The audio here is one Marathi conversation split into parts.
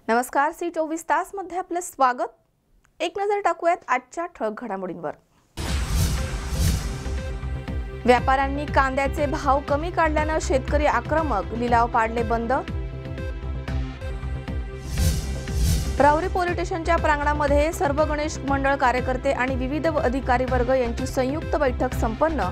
नमस्कार, C24 तास मध्ये आपले स्वागत। एक नजर टाकूयात आजच्या ठळक घडामोडींवर। व्यापाऱ्यांनी कांद्याचे भाव कमी काढल्याने शेतकरी आक्रमक, लिलाव पाडले बंद। राहुरी पोलीस स्टेशनच्या प्रांगणामध्ये सर्व गणेश मंडळ कार्यकर्ते आणि विविध अधिकारी वर्ग यांची संयुक्त बैठक संपन्न।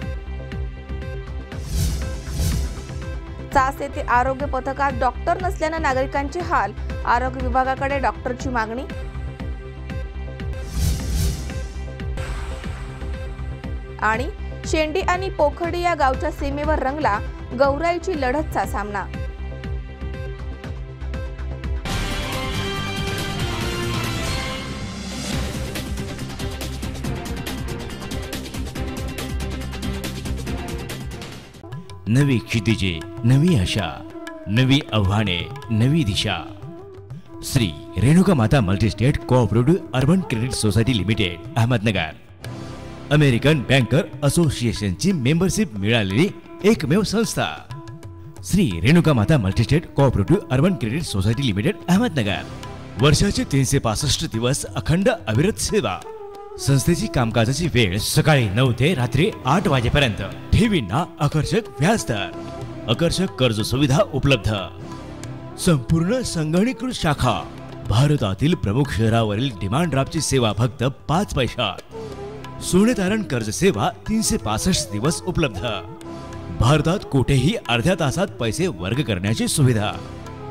चास येथे आरोग्य पथकात डॉक्टर नसल्याने नागरिकांचे हाल, आरोग्य विभागाकडे डॉक्टरची मागणी। आणि शेंडी आणि पोखर्डी या गावच्या सीमेवर रंगला गौराईची लढतचा सामना। नवी क्षितिजे, नवी आशा, नवी आव्हाने, नवी दिशा। Shri Renuka Mata multistate cooperative urban credit society limited, Ahmednagar, American banker असोसिएशनची मेंबरशिप मिळालेली एकमेव संस्था। Shri Renuka Mata multistate cooperative urban credit society limited, Ahmednagar. वर्षाचे 365 दिवस अखंड अविरत सेवा। संस्थेची कामकाजाची वेळ सकाळी 9 ते रात्री 8 वाजेपर्यंत। ठेवींना आकर्षक व्याजदर, आकर्षक कर्ज सुविधा उपलब्ध। संपूर्ण संगणकीकृत शाखा। भारतातील प्रमुख शहरावरील डिमांड ड्राफ्टची सेवा फक्त 5 पैशात। सोने तारण कर्ज सेवा 365 दिवस उपलब्ध। भारतात कोठेही अर्ध्या तासात पैसे वर्ग करण्याची सुविधा।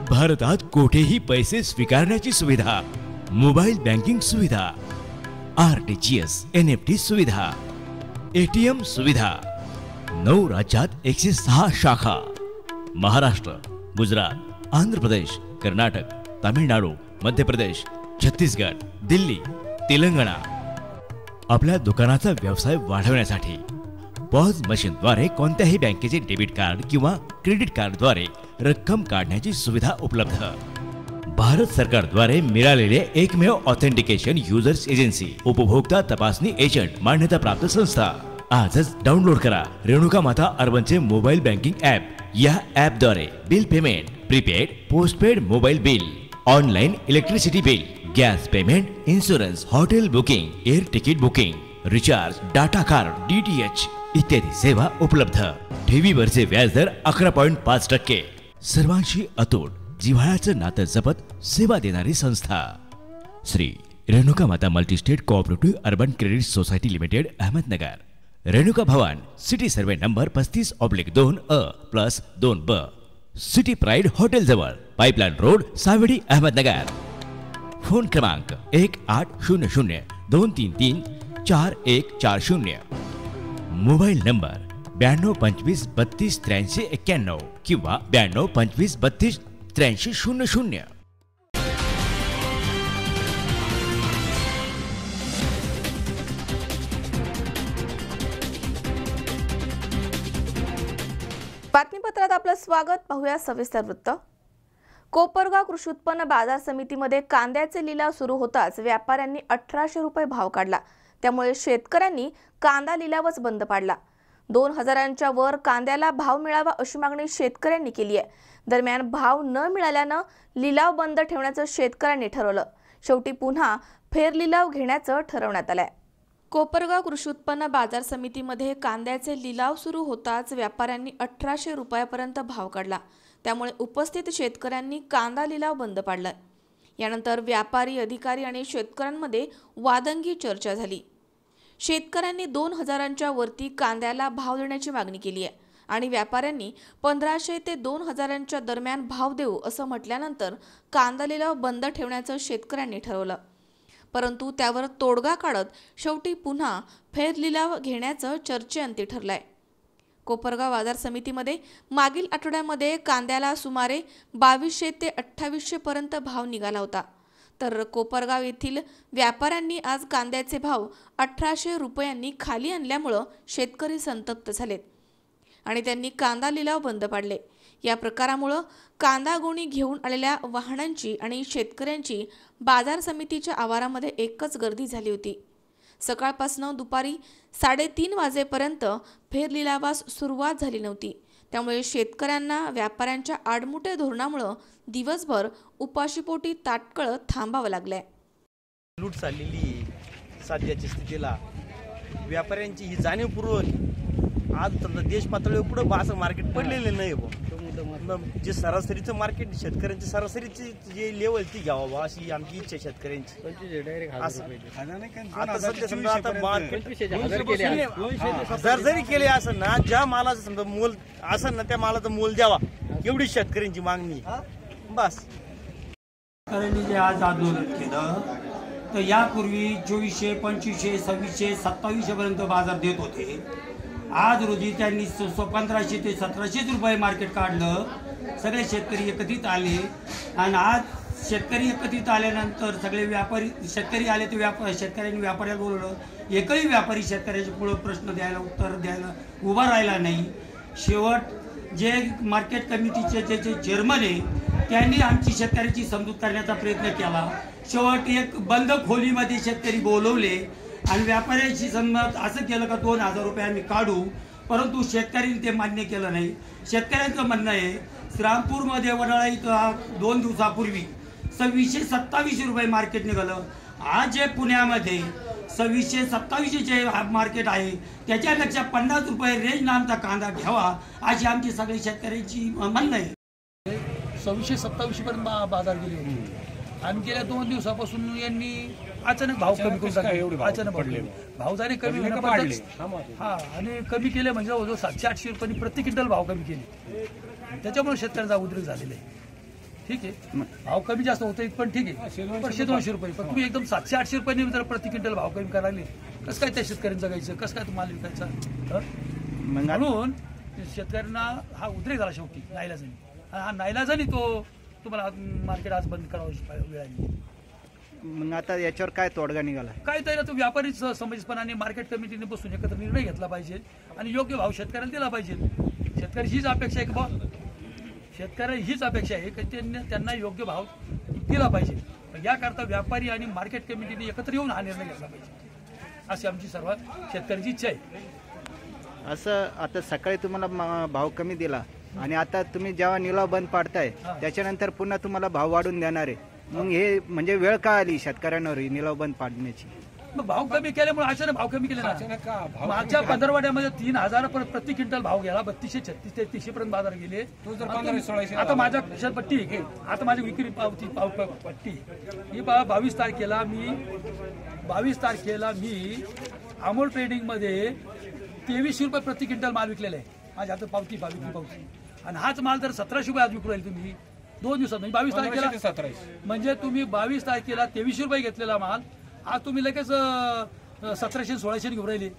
भारतात कोठेही पैसे स्वीकारण्याची सुविधा। मोबाईल बँकिंग सुविधा, RTGS, NFT सुविधा, ATM सुविधा। 9 राज्यात 106 शाखा। महाराष्ट्र, गुजरात, आंध्र प्रदेश, कर्नाटक, तामिळनाडू, मध्य प्रदेश, छत्तीसगड, दिल्ली, तेलंगणा। आपल्या दुकानाचा व्यवसाय वाढवण्यासाठी पॉज मशीनद्वारे कोणत्याही बँकेचे डेबिट कार्ड किंवा क्रेडिट कार्डद्वारे रक्कम काढण्याची सुविधा उपलब्ध। भारत सरकारद्वारे मिळालेले एकमेव ऑथेंटिकेशन युजर्स एजन्सी, उपभोक्ता तपासणी एजंट मान्यता प्राप्त संस्था। आजच डाउनलोड करा रेणुका माता अर्बनचे मोबाईल बँकिंग ॲप। या ॲपद्वारे bill payment, prepaid, postpaid mobile bill, online electricity bill, gas payment, insurance, hotel booking, air ticket booking, recharge, data card, DTH इत्यादी सेवा उपलब्ध। ठेवीवरचे व्याजदर 11.5%। सर्वांशी अतूट जिव्हाळ्याचं नातं जपत सेवा देणारी संस्था। Shri Renuka Mata multistate cooperative urban credit society limited, Ahmednagar. Renuka Bhavan, city survey number 35/2A+2B, city pride hotel जवळ, pipeline road, Savedi, Ahmednagar. Phone क्रमांक 1800-233-4140। मोबाईल नंबर 9225328391 किंवा 9225328300। बातमीपत्रात आपलं स्वागत। पाहूया सविस्तर वृत्त। कोपरगाव कृषी उत्पन्न बाजार समितीमध्ये कांद्याचे लिलाव सुरू होताच व्यापाऱ्यांनी 1800 रुपये भाव काढला। त्यामुळे शेतकऱ्यांनी कांदा लिलावच बंद पाडला। 2000च्या वर कांद्याला भाव मिळावा अशी मागणी शेतकऱ्यांनी केली आहे। दरम्यान भाव न मिळाल्याने लिलाव बंद ठेवण्याचं शेतकऱ्यांनी ठरवलं। शेवटी पुन्हा फेर लिलाव घेण्याचं ठरवण्यात आलंय। कोपरगाव कृषी उत्पन्न बाजार समितीमध्ये कांद्याचे लिलाव सुरू होताच व्यापाऱ्यांनी 1800 रुपयापर्यंत भाव काढला। त्यामुळे उपस्थित शेतकऱ्यांनी कांदा लिलाव बंद पाडला। यानंतर व्यापारी, अधिकारी आणि शेतकऱ्यांमध्ये वादंगी चर्चा झाली। शेतकऱ्यांनी 2000च्या वरती कांद्याला भाव देण्याची मागणी केली आहे आणि व्यापाऱ्यांनी 1500 ते 2000च्या दरम्यान भाव देऊ असं म्हटल्यानंतर कांदा लिलाव बंद ठेवण्याचं शेतकऱ्यांनी ठरवलं। परंतु त्यावर तोडगा काढत शेवटी पुन्हा फेर लिलाव घेण्याचं चर्चेअंती ठरलंय। कोपरगाव बाजार समितीमध्ये मागील आठवड्यामध्ये कांद्याला सुमारे 2200 ते 2800 पर्यंत भाव निघाला होता। तर कोपरगाव येथील व्यापाऱ्यांनी आज कांद्याचे भाव 1800 रुपयांनी खाली आणल्यामुळे शेतकरी संतप्त झालेत आणि त्यांनी कांदा लिलाव बंद पाडले। या प्रकारामुळे कांदा गोणी घेऊन आलेल्या वाहनांची आणि शेतकऱ्यांची बाजार समितीच्या आवारामध्ये एकच गर्दी झाली होती। सकाळपासून दुपारी 3:30 वाजेपर्यंत फेर लिलावास सुरुवात झाली नव्हती। त्यामुळे शेतकऱ्यांना व्यापाऱ्यांच्या आडमुठे धोरणामुळे दिवसभर उपाशीपोटी ताटकळत थांबावं लागलंय. लूट चाललेली सध्याच्या स्थितीला व्यापाऱ्यांची ही जाणीवपूर्वक आज समजा देश पातळीवर कुठं असं मार्केट पडलेलं नाही जे सरासरीचं मार्केट शेतकऱ्यांची सरासरीची जे लेवल ती घ्यावं बा अशी आमची इच्छा शेतकऱ्यांची. आता सध्या समजा आता मार्केट 1000 जरी केले असं ना ज्या मालाचं समजा मोल असं ना त्या मालाचं मोल द्यावा एवढी शेतकऱ्यांची मागणी बस. शेतकऱ्यांनी जे आज आंदोलन केलं तर यापूर्वी 2400, 2500, 2600, 2700 पर्यंत बाजार देत होते. आज रोजी त्यांनी 1500 ते 1700 रुपये मार्केट काढलं. सगळे शेतकरी एकत्रित आले आणि आज शेतकरी एकत्रित आल्यानंतर सगळे व्यापारी शेतकरी आले ते शेतकऱ्यांनी व्यापाऱ्याला बोलवलं. एकही व्यापारी शेतकऱ्याच्या पुढे प्रश्न द्यायला उत्तर द्यायला उभा राहिला नाही. शेवट जे मार्केट कमिटीचे जे चेअरमन आहे त्यांनी आमची शेतकऱ्याची समजूत करण्याचा प्रयत्न केला. शेवट एक बंद खोलीमध्ये शेतकरी बोलवले आणि व्यापाऱ्याशी संमत असं केलं का 2000 रुपये आम्ही काढू, परंतु शेतकऱ्यांनी ते मान्य केलं नाही. शेतकऱ्यांचं म्हणणं आहे श्रीरामपूरमध्ये वडाळा इथं 2 दिवसापूर्वी 2627 रुपये मार्केट निघालं. आज जे पुण्यामध्ये 2627 मार्केट आहे त्याच्यापेक्षा 50 रुपये रेंजनं आमचा कांदा घ्यावा अशी आमची सगळी शेतकऱ्यांची म्हणणं आहे. 2627 पर्यंत बाजार गेले होते आणि गेल्या 2 दिवसापासून यांनी अचानक भाव कमी करून टाकले. अचानक पडले भाव जरी कमी आणि कमी केले म्हणजे जवळजवळ 700-800 रुपयांनी प्रति क्विंटल भाव कमी केले. त्याच्यामुळे शेतकऱ्यांचा उद्रेक झालेला आहे. ठीक आहे भाव कमी जास्त होते पण ठीक आहे 100-200 रुपये पण तुम्ही एकदम 700-800 रुपयांनी जर प्रति क्विंटल भाव कमी करायला कसं काय त्या शेतकऱ्यांचं जगायचं, कसं काय तुम्हाला विकायचा. म्हणून शेतकऱ्यांना हा उद्रेक झाला शेवटी नाईलाजाने. हा नाईलाजाने तो तुम्हाला मार्केट आज बंद करावं वेळ आली. मग आता याच्यावर काय तोडगा निघाला? काय तर व्यापारीच समंजसपणाने मार्केट कमिटीने बसून एकत्र निर्णय घेतला पाहिजे आणि योग्य भाव शेतकऱ्याला दिला पाहिजे. शेतकऱ्याची हीच अपेक्षा आहे की बा शेतकऱ्याला हीच अपेक्षा आहे की त्यांना योग्य भाव दिला पाहिजे. याकरता व्यापारी आणि मार्केट कमिटीने एकत्र येऊन हा निर्णय घेतला पाहिजे अशी आमची सर्व शेतकऱ्याची इच्छा आहे. असं आता सकाळी तुम्हाला भाव कमी दिला आणि आता तुम्ही जेव्हा निलाव बंद पाडताय त्याच्यानंतर पुन्हा तुम्हाला भाव वाढून देणार आहे. मग हे म्हणजे वेळ का आली शेतकऱ्यांवर निलाव बंद पाडण्याची? मग भाव कमी केल्यामुळे अचानक भाव कमी केले ना. मागच्या पंधरवड्यामध्ये 3000 प्रति क्विंटल भाव गेला. 3200, 3600, 3300 पर्यंत बाजार गेले. आता माझ्या खिशात पट्टी आता माझी विक्री पावती पट्टी ही 22 तारखेला मी अमोल ट्रेडिंग मध्ये 2300 रुपये प्रति क्विंटल माल विकलेला आहे. माझ्या आता पावती आणि हाच माल जर 1700 रुपये आज विकू राहील तुम्ही 2 दिवसात म्हणजे 22 तारखेला म्हणजे तुम्ही 22 तारखेला 2300 रुपये घेतलेला माल आज तुम्ही लगेच 1700-1600 घेऊन राहिले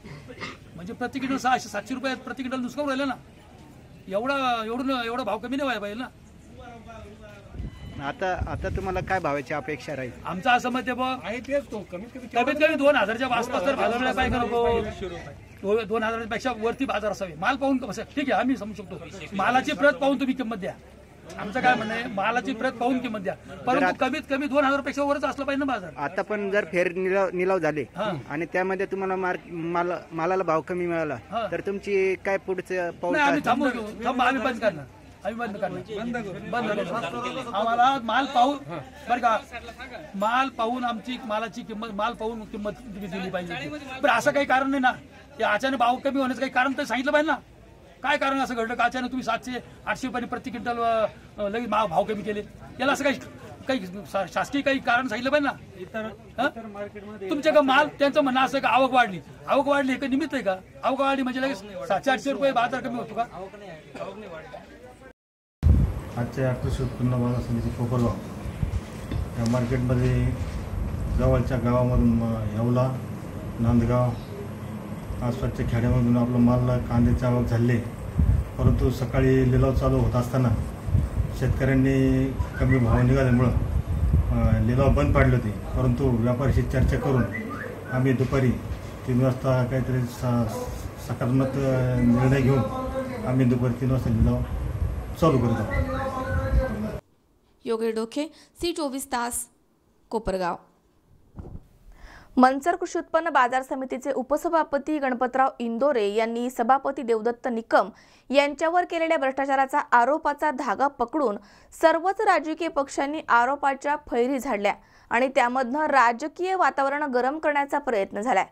म्हणजे प्रति क्विंटल 600-700 रुपये प्रति क्विंटल नुकसान राहिलं ना. एवढा भाव कमी नाही व्हायला पाहिजे ना. आता तुम्हाला काय भावाची अपेक्षा राहील? आमचं असं मत आहे कमीत कमी 2000च्या आसपास तर बाजार पाहिजे नको. 2000 पेक्षा वरती बाजार असावे. माल पाहून ठीक आहे आम्ही समजू शकतो मालाची प्रत पाहून तुम्ही किंमत द्या. आमचं काय म्हणणं आहे मालाची प्रत पाहून किंमत द्या परंतु कमीत कमी 2000 पेक्षा वरच असलं पाहिजे ना बाजार. आता पण जर फेर निलाव झाले आणि त्यामध्ये तुम्हाला मालाला भाव कमी मिळाला तर तुमची काय पुढचं पाऊल? आम्ही आम्ही बंद करणार. आम्हाला माल पाहून बरं का माल पाहून आमची मालाची किंमत माल पाहून किंमत दिली पाहिजे. पण असं काही कारण नाही ना अचानक भाव कमी होण्याचं काही कारण तर सांगितलं पाहिजे ना. काय कारण असं घडलं का अचानक तुम्ही 700-800 रुपयांनी प्रति क्विंटल लगेच भाव कमी केले? याला असं काही शासकीय काही कारण सांगितलं पाहिजे ना. तुमच्या का माल त्यांचं म्हणणं असं का आवक वाढली हे काही निमित्त आहे का? आवक वाढली म्हणजे लगेच 700-800 रुपये बाजार कमी होतो का? आजच्या कृषी उत्पन्न बाजार समिती कोपरगाव या मार्केटमध्ये जवळच्या गावामधून येवला, नांदगाव आसपासच्या खेड्यामधून आपलं माल कांद्याची आवक झाली. परंतु सकाळी लिलाव चालू होत असताना शेतकऱ्यांनी कमी भाव निघाल्यामुळं लिलाव बंद पाडले होते. परंतु व्यापाऱ्याशी चर्चा करून आम्ही दुपारी 3 वाजता काहीतरी सकारात्मक निर्णय घेऊन आम्ही दुपारी 3 वाजता लिलाव चालू करत आहोत. योगेश डोके, C24 तास, कोपरगाव. मनसर कृषी उत्पन्न बाजार समितीचे उपसभापती गणपतराव इंदोरे यांनी सभापती देवदत्त निकम यांच्यावर केलेल्या भ्रष्टाचाराचा आरोपाचा धागा पकडून सर्वच राजकीय पक्षांनी आरोपाच्या फैरी झाडल्या आणि त्यामधनं राजकीय वातावरण गरम करण्याचा प्रयत्न झालाय।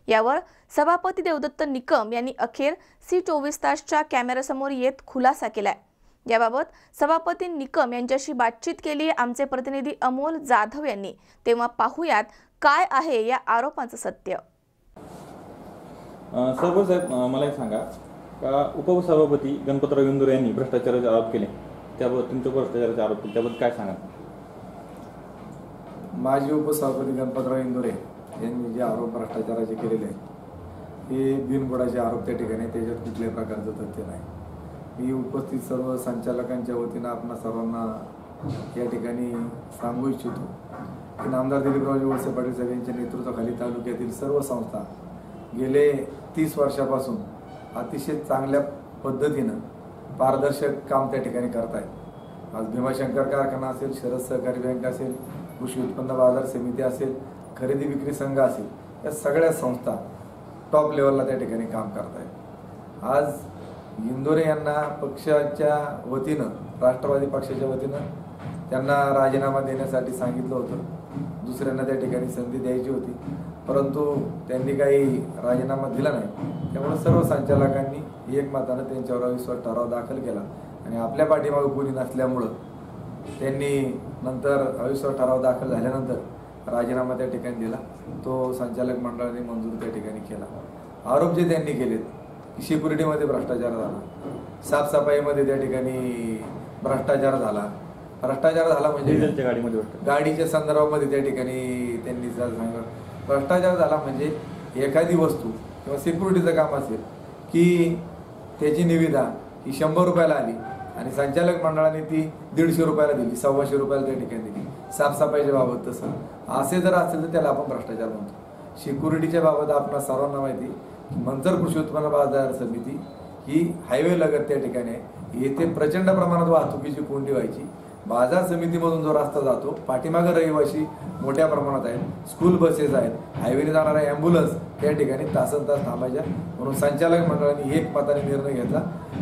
यावर सभापती देवदत्त निकम यांनी अखेर C24 तासच्या कॅमेऱ्यासमोर येत खुलासा केलाय। याबाबत सभापती निकम यांच्याशी बातचीत केली आमचे प्रतिनिधी अमोल जाधव यांनी। तेव्हा पाहूयात काय आहे या आरोपांचं सत्य। सर्व साहेब, मला एक सांगा का उपसभापती गणपतराव इंदोरे यांनी भ्रष्टाचाराचे आरोप केले, त्याबाबत तुमच्या भ्रष्टाचाराचे आरोप केले त्याबद्दल काय सांगा? माजी उपसभापती गणपतराव इंदोरे यांनी जे आरोप भ्रष्टाचाराचे केलेले आहेत हे बिनबुडाचे आरोप त्या ठिकाणी, त्याच्यात कुठल्याही प्रकारचं तथ्य नाही। मी उपस्थित सर्व संचालकांच्या वतीनं आपणा सर्वांना या ठिकाणी सांगू इच्छितो की नामदार दिलीपरावजी वळसे पाटील साहेब यांच्या नेतृत्वाखाली तालुक्यातील सर्व संस्था गेले 30 वर्षापासून अतिशय चांगल्या पद्धतीनं पारदर्शक काम त्या ठिकाणी करत आहेत। आज भीमाशंकर कारखाना असेल, शरद सहकारी बँक असेल, कृषी उत्पन्न बाजार समिती असेल, खरेदी विक्री संघ असेल, या सगळ्या संस्था टॉप लेवलला त्या ठिकाणी काम करत आहेत। आज इंदोरे यांना पक्षाच्या वतीनं, राष्ट्रवादी पक्षाच्या वतीनं त्यांना राजीनामा देण्यासाठी सांगितलं होतं, दुसऱ्यांना त्या ठिकाणी संधी द्यायची होती, परंतु त्यांनी काही राजीनामा दिला नाही। त्यामुळे सर्व संचालकांनी एकमतानं त्यांच्यावर अविश्वास ठराव दाखल केला आणि आपल्या पाठीमागे कोणी नसल्यामुळं त्यांनी नंतर अविश्वास ठराव दाखल झाल्यानंतर राजीनामा त्या ठिकाणी दिला। तो संचालक मंडळाने मंजूर त्या ठिकाणी केला। आरोप जे त्यांनी केलेत की सिक्युरिटीमध्ये भ्रष्टाचार झाला, साफसफाईमध्ये त्या ठिकाणी भ्रष्टाचार झाला म्हणजे गाडीच्या संदर्भामध्ये त्या ठिकाणी त्यांनी सांगितलं भ्रष्टाचार झाला म्हणजे एखादी वस्तू किंवा सिक्युरिटीचं काम असेल की त्याची निविदा ही 100 रुपयाला आली आणि संचालक मंडळाने ती 150 रुपयाला दिली, 125 रुपयाला त्या ठिकाणी दिली। साफसफाईच्या बाबत तसं असे जर असेल तर त्याला आपण भ्रष्टाचार म्हणतो। सिक्युरिटीच्या बाबत आपल्या सर्वांना माहिती की मनसर कृषी उत्पन्न बाजार समिती ही हायवे लगत त्या ठिकाणी आहे। येथे प्रचंड प्रमाणात वाहतुकीची कोंडी व्हायची। बाजार समितीमधून जो रस्ता जातो पाठीमागे रहिवासी मोठ्या प्रमाणात आहेत, स्कूल बसेस आहेत, हायवेने जाणाऱ्या ॲम्ब्युलन्स त्या ठिकाणी तासनतास थांबायच्या। म्हणून संचालक मंडळाने एकमताने निर्णय घेतला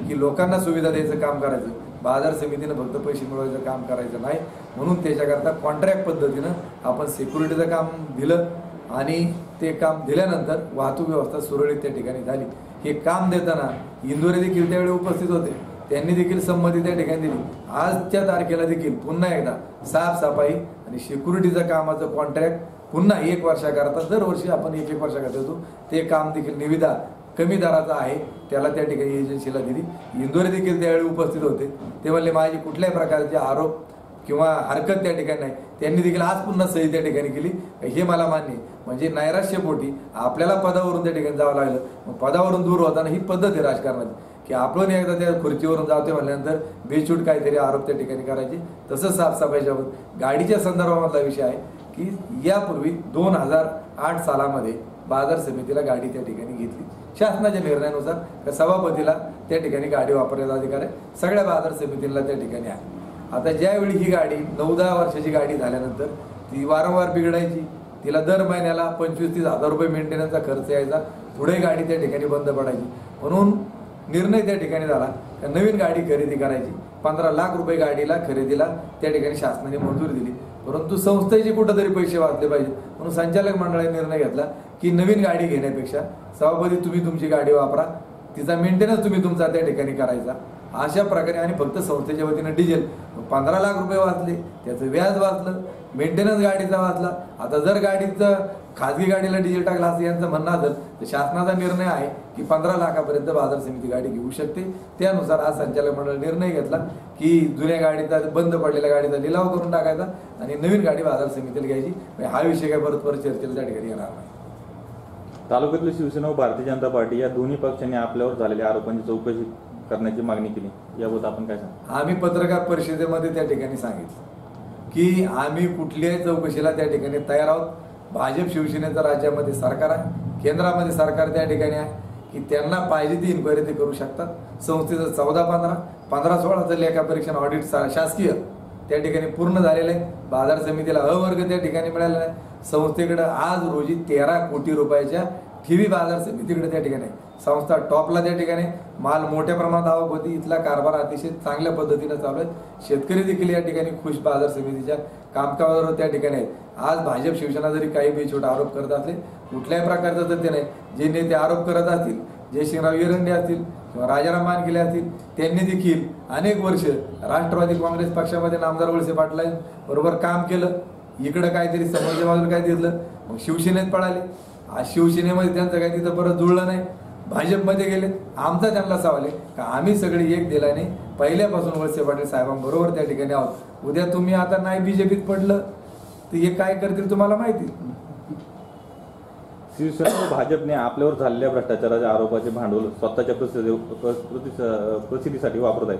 की लोकांना सुविधा द्यायचं काम करायचं, बाजार समितीनं फक्त पैसे मिळवायचं काम करायचं नाही। म्हणून त्याच्याकरता कॉन्ट्रॅक्ट पद्धतीनं आपण सिक्युरिटीचं काम दिलं आणि ते काम दिल्यानंतर वाहतूक व्यवस्था सुरळीत त्या ठिकाणी झाली। हे काम देताना इंदोरे देखील त्यावेळी उपस्थित होते, त्यांनी देखील संमती त्या ठिकाणी दिली। आजच्या तारखेला देखील पुन्हा एकदा साफसफाई आणि सिक्युरिटीचं कामाचं कॉन्ट्रॅक्ट पुन्हा 1 वर्षाकरता दरवर्षी आपण 1 वर्षाकरता देतो। ते काम देखील निविदा कमी दराचा आहे त्याला त्या ठिकाणी एजन्सीला दिली। इंदोरे देखील त्यावेळी उपस्थित होते, ते म्हणले माझे कुठल्याही प्रकारचे आरोप किंवा हरकत त्या ठिकाणी नाही। त्यांनी देखील आज पुन्हा सही त्या ठिकाणी केली, हे मला मान्य। म्हणजे नैराश्यपोटी आपल्याला पदावरून त्या ठिकाणी जावं लागलं, मग पदावरून दूर होताना ही पद्धत आहे राजकारणाची की आपण एकदा त्या खुर्चीवरून जातोय म्हणल्यानंतर बेछूट काहीतरी आरोप त्या ठिकाणी करायचे। तसंच साफसफाईच्या गाडीच्या संदर्भामधला विषय आहे की यापूर्वी 2008 सालामध्ये बाजार समितीला गाडी त्या ठिकाणी घेतली शासनाच्या निर्णयानुसार। सभापतीला त्या ठिकाणी गाडी वापरण्याचा अधिकार आहे, सगळ्या बाजार समितीला त्या ठिकाणी आहे। आता ज्यावेळी ही गाडी 9-10 वर्षाची गाडी झाल्यानंतर ती वारंवार बिघडायची, तिला दर महिन्याला 25-30 हजार रुपये मेंटेनन्सचा खर्च यायचा, पुढे गाडी त्या ठिकाणी बंद पडायची। म्हणून निर्णय त्या ठिकाणी झाला की नवीन गाडी खरेदी करायची। 15 लाख रुपये गाडीला खरेदीला त्या ठिकाणी शासनाने मंजुरी दिली, परंतु संस्थेचे कुठेतरी पैसे वाचले पाहिजे म्हणून संचालक मंडळाने निर्णय घेतला की नवीन गाडी घेण्यापेक्षा सभापती तुम्ही तुमची गाडी वापरा, तिचा मेंटेनन्स तुम्ही तुमचा त्या ठिकाणी करायचा। अशा प्रकारे आणि फक्त संस्थेच्या वतीनं डिझेल 15 लाख रुपये वाचले, त्याचं व्याज वाचलं, मेंटेनन्स गाडीचा वाचला। आता जर गाडीचं खाजगी गाडीला डिझेल टाकला असं यांचं म्हणणं असेल तर शासनाचा निर्णय आहे की 15 लाखापर्यंत बाजार समिती गाडी घेऊ शकते। त्यानुसार आज संचालक मंडळ निर्णय घेतला की जुन्या गाडीचा, बंद पडलेल्या गाडीचा लिलाव करून टाकायचा आणि नवीन गाडी बाजार समितीला घ्यायची। हा विषय काय परत चर्चेला त्या ठिकाणी येणार नाही। तालुक्यातली शिवसेना व भारतीय जनता पार्टी या दोन्ही पक्षांनी आपल्यावर झालेल्या आरोपांची चौकशी करण्याची मागणी केली, याबाबत आपण काय सांगा? आम्ही पत्रकार परिषदेमध्ये त्या ठिकाणी सांगितलं की आम्ही कुठल्याही चौकशीला त्या ठिकाणी तयार आहोत। भाजप शिवसेनेचं राज्यामध्ये सरकार आहे, केंद्रामध्ये सरकार त्या ठिकाणी आहे की त्यांना पाहिजे ती इन्क्वायरी ते करू शकतात। संस्थेचं 14-15, 15-16चं लेखा परीक्षण ऑडिट शासकीय त्या ठिकाणी पूर्ण झालेलं आहे. बाजार समितीला अ वर्ग त्या ठिकाणी मिळालेला आहे. संस्थेकडे आज रोजी 13 कोटी रुपयाच्या ठेवी बाजार समितीकडे त्या ठिकाणी आहे. संस्था टॉपला त्या ठिकाणी माल मोठ्या प्रमाणात आवक होती. इथला कारभार अतिशय चांगल्या पद्धतीने चालू आहे. शेतकरी देखील या ठिकाणी खुश बाजार समितीच्या कामकाजावर त्या ठिकाणी आहेत. आज भाजप शिवसेना जरी काही बेछोट आरोप करत असले, कुठल्याही प्रकारचं तथ्य नाही. जे नेते आरोप करत असतील, जयसिंगराव एरंडे असतील किंवा राजाराम मानकेले असतील, त्यांनी देखील अनेक वर्ष राष्ट्रवादी काँग्रेस पक्षामध्ये नामदार वळसे पाटलांबरोबर काम केलं. इकडं काहीतरी समोरच्या बाजूला काय दिलं, मग शिवसेनेत पळाले. आज शिवसेनेमध्ये त्यांचं काही तिथं परत जुळलं नाही, भाजपमध्ये गेले. आमचा त्यांना सवाल आहे का आम्ही सगळे एक दिलाने पहिल्यापासून वळसे पाटील साहेबांबरोबर त्या ठिकाणी आहोत. उद्या तुम्ही आता नाही बीजेपीत पडलं तर हे काय करतील तुम्हाला माहिती. शिवसेना व भाजपने आपल्यावर झालेल्या भ्रष्टाचाराच्या आरोपाचे भांडवल स्वतःच्या प्रसिद्धीसाठी वापरत आहेत.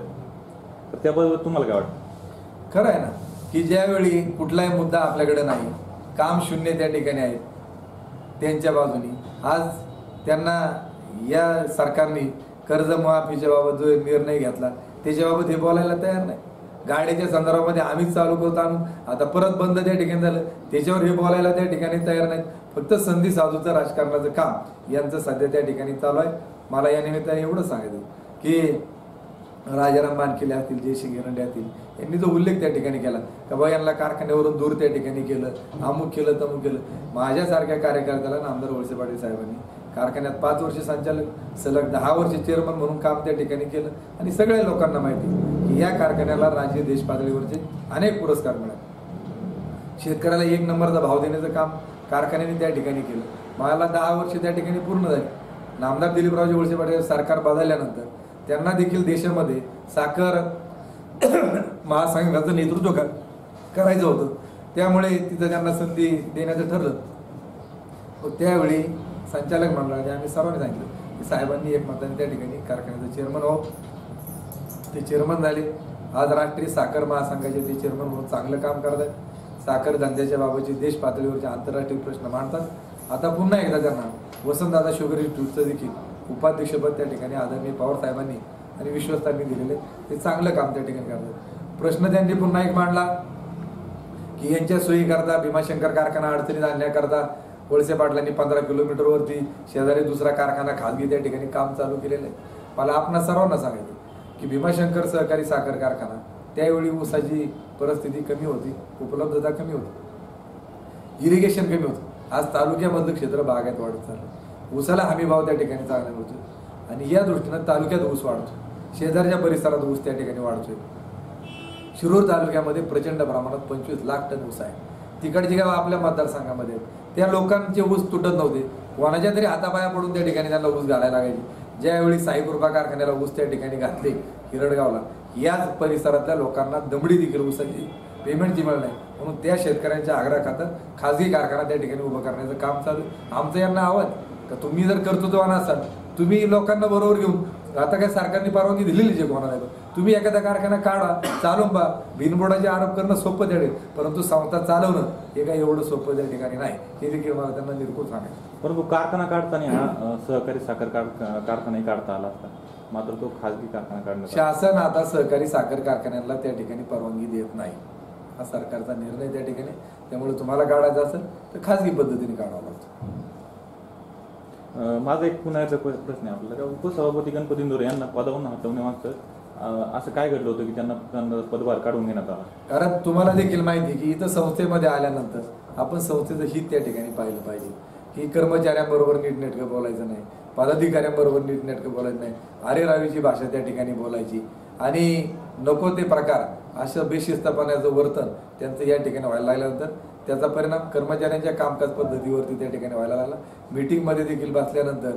तर त्याबद्दल तुम्हाला काय वाटतं? खरं आहे ना की ज्यावेळी कुठलाही मुद्दा आपल्याकडे नाही, काम शून्य त्या ठिकाणी आहेत त्यांच्या बाजूनी, आज त्यांना या सरकारने कर्जमाफीच्या बाबत जो निर्णय घेतला त्याच्याबाबत हे बोलायला तयार नाही. गाड्याच्या संदर्भामध्ये आम्हीच चालू करतो आणून आता परत बंद त्या ठिकाणी झालं, त्याच्यावर हे बोलायला त्या ठिकाणी तयार नाहीत. फक्त संधी साधूचं राजकारणाचं काम यांचं सध्या त्या ठिकाणी चालू आहे. मला या निमित्ताने एवढं सांगायचं की राजाराम मानकेले असतील, जयसिंग एरंडे असतील, यांनी जो उल्लेख त्या ठिकाणी केला का बा यांना कारखान्यावरून दूर त्या ठिकाणी केलं, अमुक केलं तमुक केलं. माझ्यासारख्या कार्यकर्त्याला नामदार वळसे पाटील साहेबांनी कारखान्यात 5 वर्ष संचालक, सलग 10 वर्ष चेअरमन म्हणून काम त्या ठिकाणी केलं. आणि सगळ्या लोकांना माहिती की या कारखान्याला राज्य देश पातळीवरचे अनेक पुरस्कार मिळाले. शेतकऱ्याला 1 नंबरचा भाव देण्याचं काम कारखान्याने त्या ठिकाणी केलं. मला 10 वर्ष त्या ठिकाणी पूर्ण झाली. नामदार दिलीपरावजी वळसे पाटील सरकार बदलल्यानंतर त्यांना देखील देशामध्ये साखर महासंघाचं नेतृत्व करायचं होतं. त्यामुळे तिथं त्यांना संधी देण्याचं ठरलं. त्यावेळी संचालक मंडळाने आम्ही सर्वांनी सांगितलं की साहेबांनी एकमताने त्या ठिकाणी कारखान्याचं चेअरमन व्हावं. ते चेअरमन झाले. आज राष्ट्रीय साखर महासंघाचे ते चेअरमन म्हणून चांगलं काम करतात. साखर धंद्याच्या बाबतचे देश पातळीवरचे आंतरराष्ट्रीय प्रश्न मांडतात. आता पुन्हा एकदा त्यांना वसंतदादा शुगर इन्स्टिट्यूटचं देखील उपाध्यक्षपद त्या ठिकाणी आदरणीय पवार साहेबांनी आणि विश्वस्तांनी दिलेले ते चांगलं काम त्या ठिकाणी करतात. प्रश्न त्यांनी पुन्हा एक मांडला की यांच्या सोयीकरता भीमाशंकर कारखाना अडचणीत आणण्याकरता वळसे पाटलांनी 15 किलोमीटरवरती शेजारी दुसरा कारखाना खाजगी त्या ठिकाणी काम चालू केलेलं आहे. मला आपणा सर्वांना सांगायचं की भीमाशंकर सहकारी साखर कारखाना त्यावेळी ऊसाची परिस्थिती कमी होती, उपलब्धता कमी होती, इरिगेशन कमी होतं. आज तालुक्यामधलं क्षेत्र बागायत वाढत चाललं. ऊसाला हमी भाव त्या ठिकाणी चांगला मिळतो आणि या दृष्टीनं तालुक्यात ऊस वाढतो, शेजारच्या परिसरात ऊस त्या ठिकाणी वाढतोय. शिरूर तालुक्यामध्ये प्रचंड प्रमाणात 25 लाख टन ऊस आहे. तिकडची गाव आपल्या मतदारसंघामध्ये त्या लोकांचे ऊस तुटत नव्हते. कोणाच्या तरी हातापाया पडून त्या ठिकाणी त्यांना ऊस घालायला लागायची. ज्यावेळी साईकृपा कारखान्याला ऊस त्या ठिकाणी घातले हिरडगावला, याच परिसरातल्या लोकांना दमडी देखील ऊसाची पेमेंटची मिळत नाही. म्हणून त्या शेतकऱ्यांच्या आग्रहाखातर खाजगी कारखाना त्या ठिकाणी उभं करण्याचं काम चालू. आमचं यांना आव्हान का तुम्ही जर कर्तृत्ववान असाल, तुम्ही लोकांना बरोबर घेऊन, आता काय सरकारने परवानगी दिलेली जे कोणाला तुम्ही एखादा कारखाना काढा, चालवून पहा. बिनबुडाचे आरोप करणं सोपं त्याडे, परंतु संस्था चालवणं हे काय एवढं सोपं त्या ठिकाणी नाही. हे देखील मला त्यांना निर्कुल सांगायचं. परंतु कारखाना काढताना हा सहकारी साखर कारखानाही काढता आला असता, मात्र तो खाजगी कारखाना काढणं शासन आता सहकारी साखर कारखान्याला त्या ठिकाणी परवानगी देत नाही. हा सरकारचा निर्णय त्या ठिकाणी. त्यामुळे तुम्हाला काढायचं असेल तर खाजगी पद्धतीने काढावं लागतं. माझा एक पुन्हा एकदा प्रश्न आहे आपल्याला, उपसभापती गणपती इंदोरे यांना पदावरून हटवण्यामागचं असं काय घडलं होतं की त्यांना पदभार काढून घेण्यात आला? कारण तुम्हाला देखील माहिती आहे की इथं संस्थेमध्ये आल्यानंतर आपण संस्थेचं हित त्या ठिकाणी पाहिलं पाहिजे की कर्मचाऱ्यांबरोबर नीटनेटकं बोलायचं नाही, पदाधिकाऱ्यांबरोबर नीटनेटकं बोलायचं नाही, आरेरावीची भाषा त्या ठिकाणी बोलायची आणि नको ते प्रकार असं बेशिस्तपणाचं वर्तन त्यांचं या ठिकाणी व्हायला लागल्यानंतर त्याचा परिणाम कर्मचाऱ्यांच्या कामकाज पद्धतीवरती त्या ठिकाणी व्हायला लागला. मीटिंगमध्ये देखील बसल्यानंतर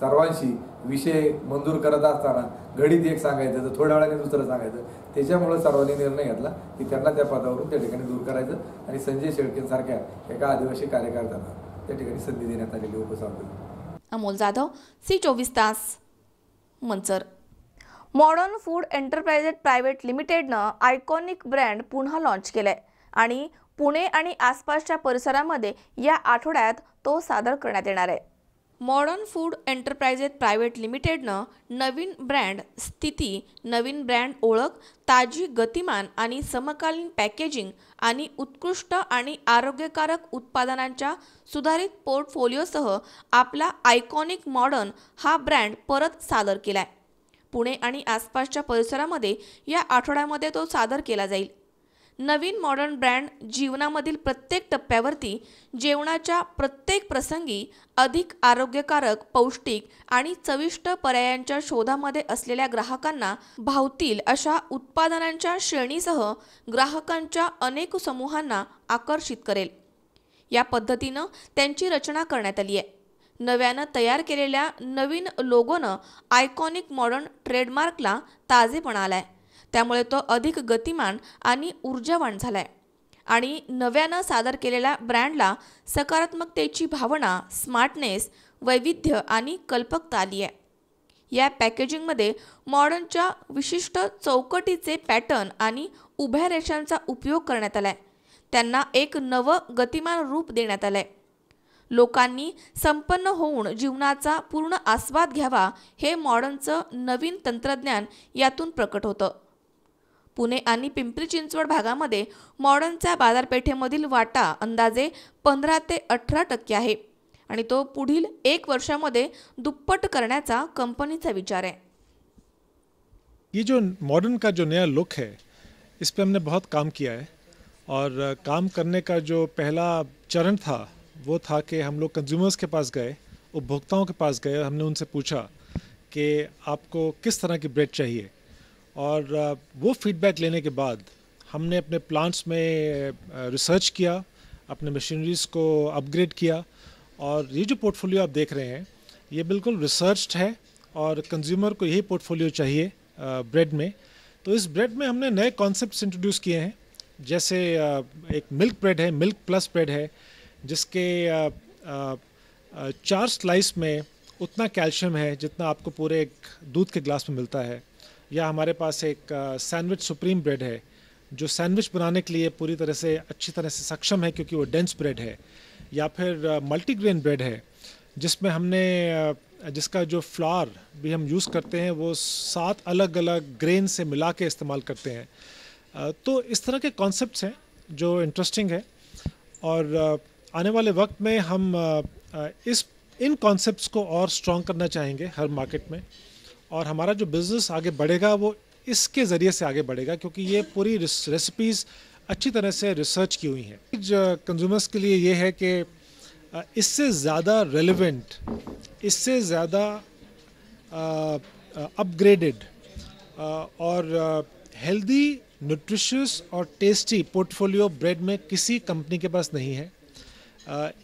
सर्वांशी विषय मंजूर करत असताना घडीत एक सांगायचं तर थोड्या वेळाने दुसरं सांगायचं. त्याच्यामुळे सर्वांनी निर्णय घेतला की त्यांना त्या पदावरून त्या ठिकाणी दूर करायचं आणि संजय शेळकेंसारख्या एका आदिवासी कार्यकर्त्यांना त्या ठिकाणी संधी देण्यात आलेली उपसभापती. अमोल जाधव, C24 तास, Manchar. Modern food enterprises private लिमिटेडनं आयकॉनिक ब्रँड पुन्हा लॉन्च केलाय आणि पुणे आणि आसपासच्या परिसरामध्ये या आठवड्यात तो सादर करण्यात येणार आहे. मॉडर्न फूड एंटरप्राइजेस प्रायव्हेट लिमिटेडनं नवीन ब्रँड स्थिती, नवीन ब्रँड ओळख, ताजी, गतिमान आणि समकालीन पॅकेजिंग आणि उत्कृष्ट आणि आरोग्यकारक उत्पादनांच्या सुधारित पोर्टफोलिओसह आपला आयकॉनिक मॉडर्न हा ब्रँड परत सादर केलाय. पुणे आणि आसपासच्या परिसरामध्ये या आठवड्यामध्ये तो सादर केला जाईल. नवीन मॉडर्न ब्रँड जीवनामधील प्रत्येक टप्प्यावरती, जेवणाच्या प्रत्येक प्रसंगी अधिक आरोग्यकारक, पौष्टिक आणि चविष्ट पर्यायांच्या शोधामध्ये असलेल्या ग्राहकांना भावतील अशा उत्पादनांच्या श्रेणीसह ग्राहकांच्या अनेक समूहांना आकर्षित करेल. या पद्धतीनं त्यांची रचना करण्यात आली आहे. नव्यानं तयार केलेल्या नवीन लोगोनं आयकॉनिक मॉडर्न ट्रेडमार्कला ताजेपणा आलाय. त्यामुळे तो अधिक गतिमान आणि ऊर्जावान झालाय आणि नव्यानं सादर केलेल्या ब्रँडला सकारात्मकतेची भावना, स्मार्टनेस, वैविध्य आणि कल्पकता आली आहे. या पॅकेजिंगमध्ये मॉडर्नच्या विशिष्ट चौकटीचे पॅटर्न आणि उभ्या रेषांचा उपयोग करण्यात आलाय. त्यांना एक नवं गतिमान रूप देण्यात आलंय. लोकांनी संपन्न होऊन जीवनाचा पूर्ण आस्वाद घ्यावा हे मॉडर्नचं नवीन तंत्रज्ञान यातून प्रकट होतं. पुणे आणि पिंपरी चिंचवड भागामध्ये मॉडर्नच्या बाजारपेठेमधील वाटा अंदाजे 15 ते 18% आहे आणि तो पुढील 1 वर्षामध्ये दुप्पट करण्याचा कंपनीचा विचार आहे. ये जो मॉडर्न का जो नया लुक है, इस पे हमने बहुत काम किया है और काम करने का जो पहला चरण था वो था कि हम लोग कंज्यूमर्स के पास गए, उपभोक्ताओं के पास गए, हमने उनसे पूछा कि आपको किस तरह की ब्रेड चाहिए और वो फीडबैक लेने के बाद हमने अपने प्लांट्स में रिसर्च किया, अपने मशीनरीज़ को अपग्रेड किया और ये जो पोर्टफोलियो आप देख रहे हैं ये बिल्कुल रिसर्च्ड है और कंज्यूमर को यही पोर्टफोलियो चाहिए ब्रेड में. तो इस ब्रेड में हमने नए कॉन्सेप्ट्स इंट्रोड्यूस किए हैं. जैसे एक मिल्क ब्रेड है, मिल्क प्लस ब्रेड है, जिसके 4 स्लाइस में उतना कैल्शियम है जितना आपको पूरे एक दूध के ग्लास में मिलता है. या हमारे पास एक सैंडविच सुप्रीम ब्रेड है जो सैंडविच बनाने के लिए पूरी तरह से अच्छी तरह से सक्षम है क्योंकि वो डेंस ब्रेड है. या फिर मल्टीग्रेन ब्रेड है जिसमें हमने जिसका जो फ्लावर भी हम यूज़ करते हैं वो 7 अलग अलग ग्रेन से मिला के इस्तेमाल करते हैं. तो इस तरह के कॉन्सेप्ट्स हैं जो इंटरेस्टिंग है और आने वाले वक्त में हम इन कॉन्सेप्ट्स को और स्ट्रॉन्ग करना चाहेंगे हर मार्केट में और हमारा जो बिज़नेस आगे बढ़ेगा वो इसके ज़रिए से आगे बढ़ेगा क्योंकि ये पूरी रेसिपीज़ अच्छी तरह से रिसर्च की हुई हैं. कंज्यूमर्स के लिए ये है कि इससे ज़्यादा रेलेवेंट, इससे ज़्यादा अपग्रेडेड और हेल्दी, न्यूट्रिशियस और टेस्टी पोर्टफोलियो ब्रेड में किसी कंपनी के पास नहीं है.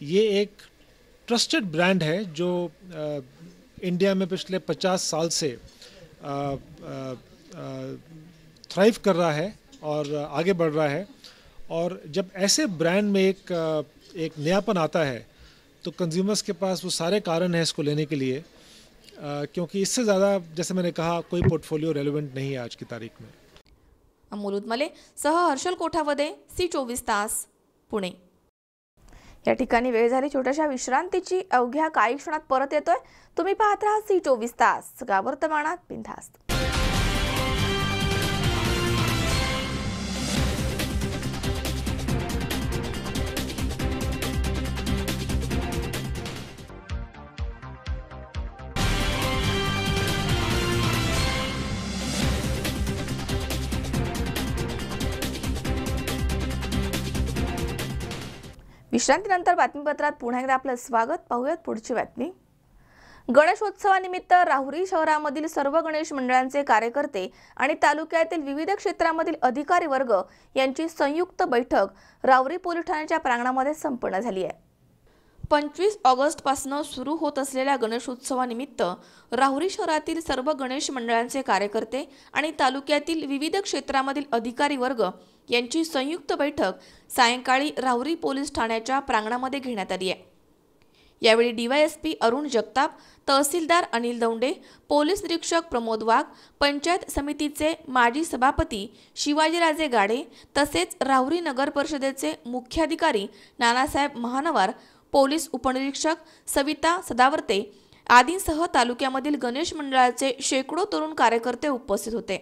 ये एक ट्रस्टेड ब्रांड है जो इंडिया में पिछले 50 साल से थ्राइव कर रहा है और आगे बढ़ रहा है. और जब ऐसे ब्रांड में एक नयापन आता है तो कंज्यूमर्स के पास वो सारे कारण हैं इसको लेने के लिए क्योंकि इससे ज़्यादा, जैसे मैंने कहा, कोई पोर्टफोलियो रेलेवेंट नहीं है आज की तारीख में. अमोल उदमले सह हर्षल कोठावदे, C24 तास, पुणे. या ठिकाणी वेळ झाली छोट्याशा विश्रांतीची. अवघ्या काही क्षणात परत येतोय. तुम्ही पाहत राहा C24 तास, गावर्तमानात बिनधास्त. विश्रांतीनंतर बातमीपत्रात पुन्हा एकदा आपलं स्वागत. पाहूयात पुढची बातमी. गणेशोत्सवानिमित्त राहुरी शहरामधील सर्व गणेश मंडळांचे कार्यकर्ते आणि तालुक्यातील विविध क्षेत्रामधील अधिकारी वर्ग यांची संयुक्त बैठक राहुरी पोलीस ठाण्याच्या प्रांगणामध्ये संपन्न झाली आहे. 25 ऑगस्टपासून सुरू होत असलेल्या गणेशोत्सवानिमित्त राहुरी शहरातील सर्व गणेश मंडळांचे कार्यकर्ते आणि तालुक्यातील विविध क्षेत्रामधील अधिकारी वर्ग यांची संयुक्त बैठक सायंकाळी राहुरी पोलीस ठाण्याच्या प्रांगणामध्ये घेण्यात आली आहे. यावेळी DYSP अरुण जगताप, तहसीलदार अनिल दौंडे, पोलीस निरीक्षक प्रमोद वाघ, पंचायत समितीचे माजी सभापती शिवाजीराजे गाडे तसेच राहुरी नगर परिषदेचे मुख्याधिकारी नानासाहेब महानवार, पोलीस उपनिरीक्षक सविता सदावर्ते आदींसह तालुक्यामधील गणेश मंडळाचे शेकडो तरुण कार्यकर्ते उपस्थित होते।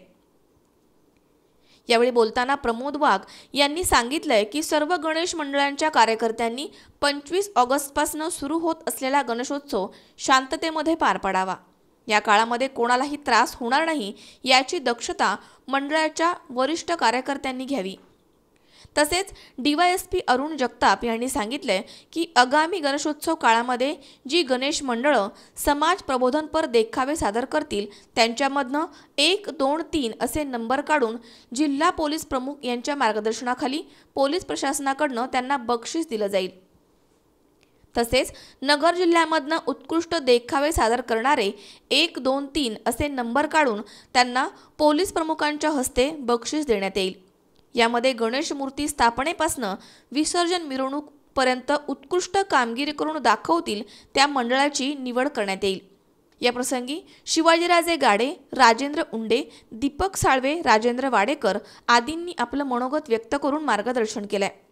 यावेळी बोलताना प्रमोद वाघ यांनी सांगितलंय की सर्व गणेश मंडळांच्या कार्यकर्त्यांनी 25 ऑगस्टपासून सुरू होत असलेला गणेशोत्सव शांततेमध्ये पार पाडावा। या काळामध्ये कोणालाही त्रास होणार नाही याची दक्षता मंडळाच्या वरिष्ठ कार्यकर्त्यांनी घ्यावी। तसेच डीवायएसपी अरुण जगताप यांनी सांगितले की आगामी गणेशोत्सव काळामध्ये जी गणेश मंडळं समाज प्रबोधनपर देखावे सादर करतील त्यांच्यामधनं 1, 2, 3 असे नंबर काढून जिल्हा पोलीस प्रमुख यांच्या मार्गदर्शनाखाली पोलीस प्रशासनाकडून त्यांना बक्षीस दिलं जाईल। तसेच नगर जिल्ह्यामधनं उत्कृष्ट देखावे सादर करणारे 1, 2, 3 असे नंबर काढून त्यांना पोलीस प्रमुखांच्या हस्ते बक्षीस देण्यात येईल। यामध्ये गणेश मूर्ती स्थापनेपासून विसर्जन मिरवणूक पर्यंत उत्कृष्ट कामगिरी करून दाखवतील त्या मंडळाची निवड करण्यात येईल। या प्रसंगी शिवाजीराजे गाडे, राजेंद्र उंडे, दीपक साळवे, राजेंद्र वाडेकर आदींनी आपलं मनोगत व्यक्त करून मार्गदर्शन केलंय।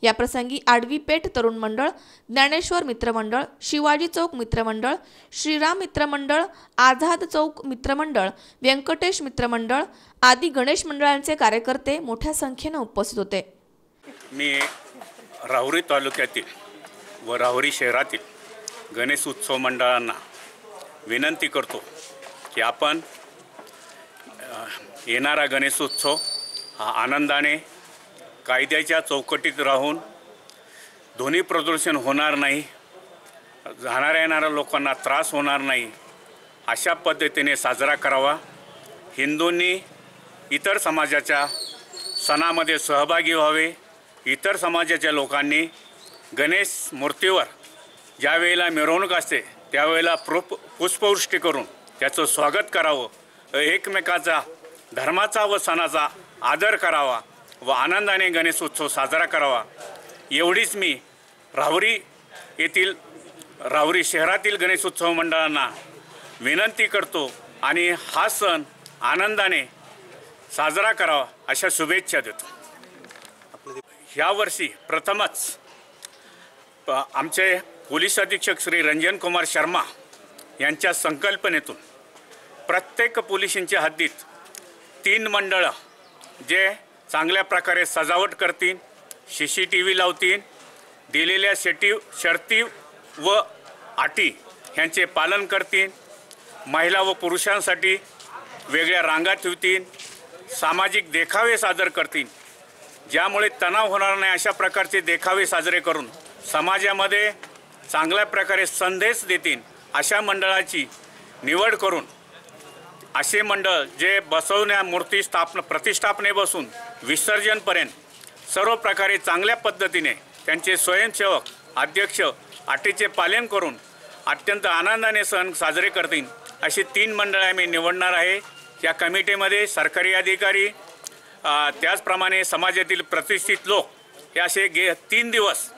या प्रसंगी आडवी पेठ तरुण मंडळ, ज्ञानेश्वर मित्रमंडळ, शिवाजी चौक मित्रमंडळ, श्रीराम मित्रमंडळ, आझाद चौक मित्रमंडळ, व्यंकटेश मित्रमंडळ आदी गणेश मंडळांचे कार्यकर्ते मोठ्या संख्येने उपस्थित होते। मी राहुरी तालुक्यातील व राहुरी शहरातील गणेश उत्सव मंडळांना विनंती करतो की आपण येणारा गणेशोत्सव हा आनंदाने कायद्याच्या चौकटीत राहून ध्वनी प्रदूषण होणार नाही, जाणाऱ्या येणाऱ्या लोकांना त्रास होणार नाही अशा पद्धतीने साजरा करावा। हिंदूंनी इतर समाजाच्या सणामध्ये सहभागी व्हावे। इतर समाजाच्या लोकांनी गणेश मूर्तीवर ज्या वेळेला मिरवणूक असते त्यावेळेला पुष्पवृष्टी करून त्याचं स्वागत करावं। एकमेकाचा धर्माचा व सणाचा आदर करावा व आनंदाने गणेशोत्सव साजरा करावा एवढीच मी राहुरी शहरातील गणेशोत्सव मंडळांना विनंती करतो आणि हा सण आनंदाने साजरा करावा अशा शुभेच्छा देतो। यावर्षी प्रथमच आमचे पोलीस अधीक्षक श्री रंजन कुमार शर्मा यांच्या संकल्पनेतून प्रत्येक पोलिसांच्या हद्दीत 3 मंडळं जे चांगल्या प्रकारे सजावट करतील, CCTV लावतील, दिलेल्या शर्ती व अटी यांचे पालन करतील, महिला व पुरुषांसाठी वेगळ्या रांगा ठेवतील, सामाजिक देखावे सादर करतील ज्यामुळे तणाव होणार नाही अशा प्रकारचे देखावे साजरे करून समाजामध्ये चांगल्या प्रकारे संदेश देतील अशा मंडळाची निवड करून असे मंडळ जे बसवण्या मूर्ती प्रतिष्ठापनेपासून विसर्जनपर्यंत सर्व प्रकारे चांगल्या पद्धतीने त्यांचे स्वयंसेवक अध्यक्ष अटीचे पालन करून अत्यंत आनंदाने सण साजरे करतील अशी 3 मंडळे आम्ही निवडणार आहे। या कमिटीमध्ये सरकारी अधिकारी त्याचप्रमाणे समाजातील प्रतिष्ठित लोक हे असे 3 दिवस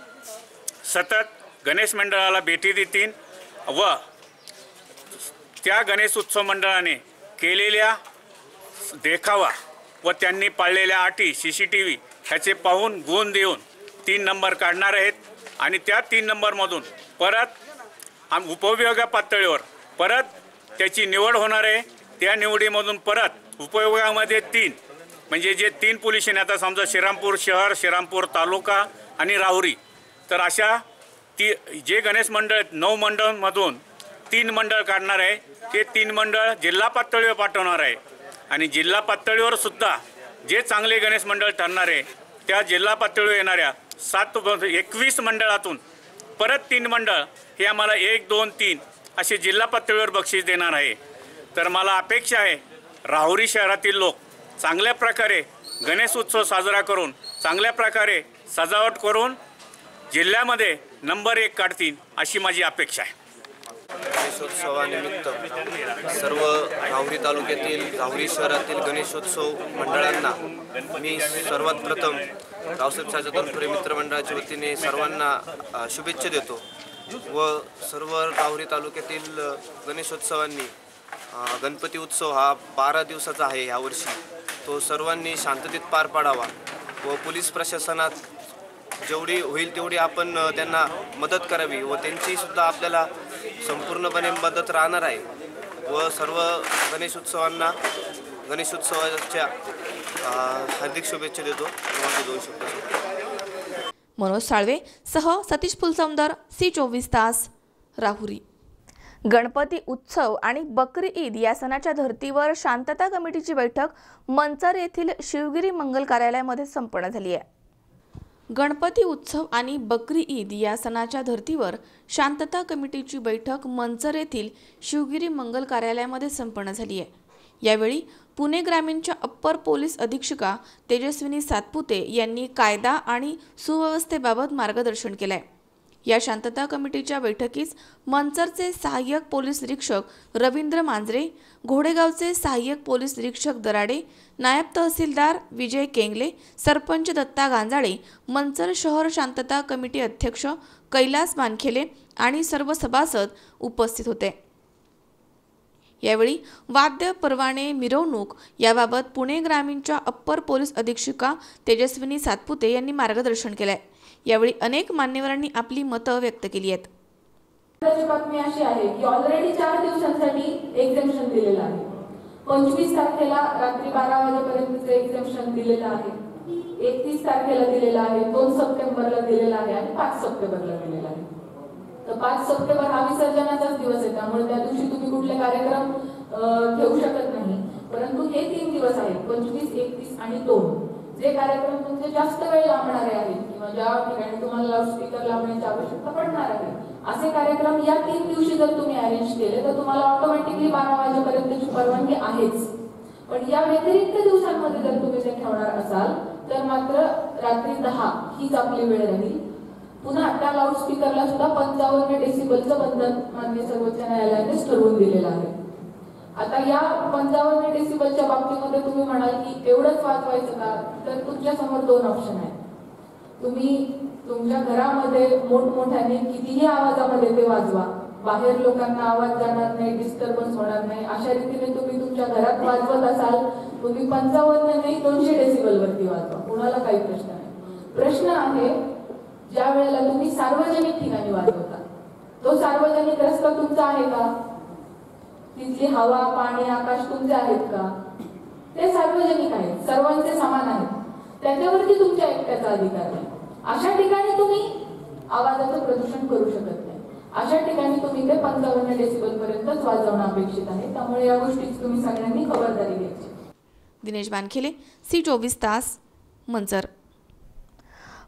सतत गणेश मंडळाला भेटी देतील व त्या गणेश उत्सव मंडळाने केलेल्या देखावा व त्यांनी पाळलेल्या अटी CCTV ह्याचे पाहून गुण देऊन 3 नंबर काढणार आहेत आणि त्या 3 नंबरमधून परत उपविभाग पातळीवर परत त्याची निवड होणार आहे। त्या निवडीमधून परत उपविभागामध्ये 3 म्हणजे जे 3 पोलीस स्टेशन आता समजा श्रीरामपूर शहर, श्रीरामपूर तालुका आणि राहुरी तर अशा जे गणेश मंडळ 9 मंडळांमधून 3 मंडळ काढणार आहे। ते 3 मंडळ जिल्हा पातळीवर पाठवणार आहे आणि जिल्हा पातळीवर सुद्धा जे चांगले गणेश मंडळ ठरणार आहे त्या जिल्हा पातळीवर येणाऱ्या 21 मंडळातून परत 3 मंडळ हे आम्हाला 1, 2, 3 असे जिल्हा पातळीवर बक्षीस देणार आहे। तर मला अपेक्षा आहे राहुरी शहरातील लोक चांगल्या प्रकारे गणेश उत्सव साजरा करून चांगल्या प्रकारे सजावट करून जिल्ह्यामध्ये नंबर 1 काढतील अशी माझी अपेक्षा आहे। गणेशोत्सवानिमित्त सर्व राहुरी तालुक्यातील राहुरी शहरातील गणेशोत्सव मंडळांना मी सर्वात प्रथम रावसाहेब छाजा तनपुरे मित्रमंडळाच्या वतीने सर्वांना शुभेच्छा देतो व सर्व राहुरी तालुक्यातील गणेशोत्सवांनी गणपती उत्सव हा 12 दिवसाचा आहे यावर्षी तो सर्वांनी शांततेत पार पाडावा व पोलीस प्रशासनात जेवढी होईल तेवढी आपण त्यांना मदत करावी व त्यांची सुद्धा आपल्याला संपूर्णपणे मदत राहणार आहे व सर्व गणेशोत्सवांना गणेशोत्सवाच्या हार्दिक शुभेच्छा देतो. मनोज साळवे सह सतीश फुलसौंदर, C24 तास, राहुरी. गणपती उत्सव आणि बकरी ईद या सणाच्या धर्तीवर शांतता कमिटीची बैठक मंचर येथील शिवगिरी मंगल कार्यालयामध्ये संपन्न झाली आहे. गणपती उत्सव आणि बकरी ईद या सणाच्या धर्तीवर शांतता कमिटीची बैठक मंचर येथील शिवगिरी मंगल कार्यालयामध्ये संपन्न झाली आहे. यावेळी पुणे ग्रामीणच्या अप्पर पोलीस अधीक्षिका तेजस्विनी सातपुते यांनी कायदा आणि सुव्यवस्थेबाबत मार्गदर्शन केले. या शांतता कमिटीच्या बैठकीस मंचरचे सहाय्यक पोलीस निरीक्षक रवींद्र मांजरे, घोडेगावचे सहाय्यक पोलीस निरीक्षक दराडे, नायब तहसीलदार विजय केंगले, सरपंच दत्ता गांजाळे, मंचर शहर शांतता कमिटी अध्यक्ष कैलास मानखेले आणि सर्व सभासद उपस्थित होते. यावेळी वाद्य, परवाने, मिरवणूक याबाबत पुणे ग्रामीणच्या अप्पर पोलीस अधीक्षिका तेजस्विनी सातपुते यांनी मार्गदर्शन केले. यावेळी अनेक मान्यवरांनी आपली मतं व्यक्त केली आहेत. बातमी अशी आहे की ऑलरेडी 4 दिवसांसाठी एक्झेम्पशन दिलेलं आहे. 25 तारखेला रात्री 12 वाजेपर्यंतचं एक्झेम्पशन दिलेलं आहे. 31 तारखेला दिलेलं आहे, 2 सप्टेंबरला दिलेलं आहे आणि 5 सप्टेंबरला दिलेलं आहे. तर 5 सप्टेंबर हा विसर्जनाचाच दिवस आहे, त्यामुळे त्या दिवशी तुम्ही कुठले कार्यक्रम ठेवू शकत नाही. परंतु हे 3 दिवस आहेत, 25, 31 आणि 2, जे कार्यक्रम तुमचे जास्त वेळ लांबणारे आहेत किंवा ज्या ठिकाणी तुम्हाला लाऊडस्पीकर लावण्याची आवश्यकता पडणार आहे, असे कार्यक्रम या 3 दिवशी जर तुम्ही अरेंज केले तर तुम्हाला ऑटोमॅटिकली 12 वाजेपर्यंतची परवानगी आहेच. पण या व्यतिरिक्त दिवसांमध्ये जर तुम्ही ते ठेवणार असाल तर मात्र रात्री 10 हीच आपली वेळ राहील. पुन्हा त्या लाऊडस्पीकरला सुद्धा 55 डेसिबलचं बंधन माननीय सर्वोच्च न्यायालयाने ठरवून दिलेलं आहे. आता या 55 डेसिबलच्या बाबतीमध्ये तुम्ही म्हणाल की एवढंच वाजवायचं का, तर तुमच्या समोर 2 ऑप्शन आहेत. तुम्ही तुमच्या घरामध्ये मोठमोठ्याने कितीही आवाजामध्ये ते वाजवा, बाहेर लोकांना आवाज जाणार नाही, डिस्टर्बन्स होणार नाही, अशा रीतीने तुम्ही तुमच्या घरात वाजवत असाल, तुम्ही 55 नाही 200 डेसिबल वरती वाजवा, कुणाला काही प्रश्न नाही. प्रश्न आहे ज्या वेळेला तुम्ही सार्वजनिक ठिकाणी वाजवता, तो सार्वजनिक रस्ता तुमचा आहे का, तिथली हवा, पाणी, आकाश तुमचे आहेत का, ते सार्वजनिक आहेत, सर्वांचे समान आहेत, त्याच्यावरती तुमच्या एकट्याचा अधिकार नाही. अशा ठिकाणी तुम्ही आवाजाचं प्रदूषण करू शकत नाही. अशा ठिकाणी तुम्ही ते 55 डेसिबल पर्यंतच वाजवणं अपेक्षित आहे. त्यामुळे या गोष्टीची तुम्ही सगळ्यांनी खबरदारी घ्यायची. दिनेश बानखेले, C24 तास, मंचर.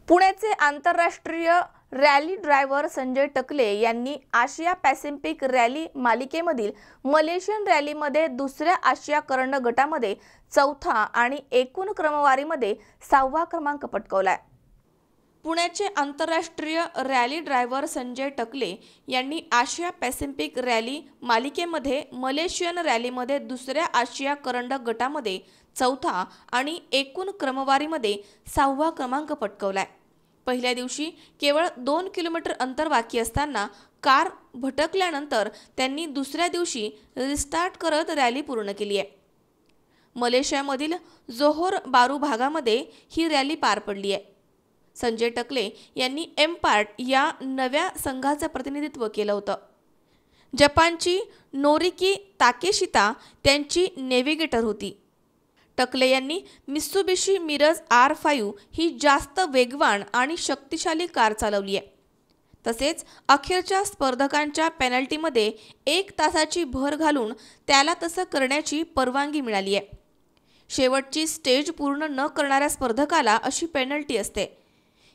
पुण्याचे आंतरराष्ट्रीय रॅली ड्रायव्हर संजय टकले यांनी आशिया पॅसिफिक रॅली मालिकेमधील मलेशियन रॅलीमध्ये दुसऱ्या आशिया करंड गटामध्ये 4था आणि एकूण क्रमवारीमध्ये 6वा क्रमांक पटकावलाय. पुण्याचे आंतरराष्ट्रीय रॅली ड्रायव्हर संजय टकले यांनी आशिया पॅसिफिक रॅली मालिकेमध्ये मलेशियन रॅलीमध्ये दुसऱ्या आशिया करंड गटामध्ये 4था आणि एकूण क्रमवारीमध्ये 6वा क्रमांक पटकावलाय. पहिल्या दिवशी केवळ 2 किलोमीटर अंतर बाकी असताना कार भटकल्यानंतर त्यांनी दुसऱ्या दिवशी रिस्टार्ट करत रॅली पूर्ण केली आहे. मलेशियामधील जोहोर बारू भागामध्ये ही रॅली पार पडली आहे. संजय टकले यांनी एमपार्ट या नव्या संघाचं प्रतिनिधित्व केलं होतं. जपानची नोरिकी ताकेशिता त्यांची नेव्हिगेटर होती. टकले यांनी मित्सुबिशी मिरज R5 ही जास्त वेगवान आणि शक्तिशाली कार चालवली आहे. तसेच अखेरच्या स्पर्धकांच्या पेनल्टीमध्ये 1 तासाची भर घालून त्याला तसं करण्याची परवानगी मिळाली आहे. शेवटची स्टेज पूर्ण न करणाऱ्या स्पर्धकाला अशी पेनल्टी असते.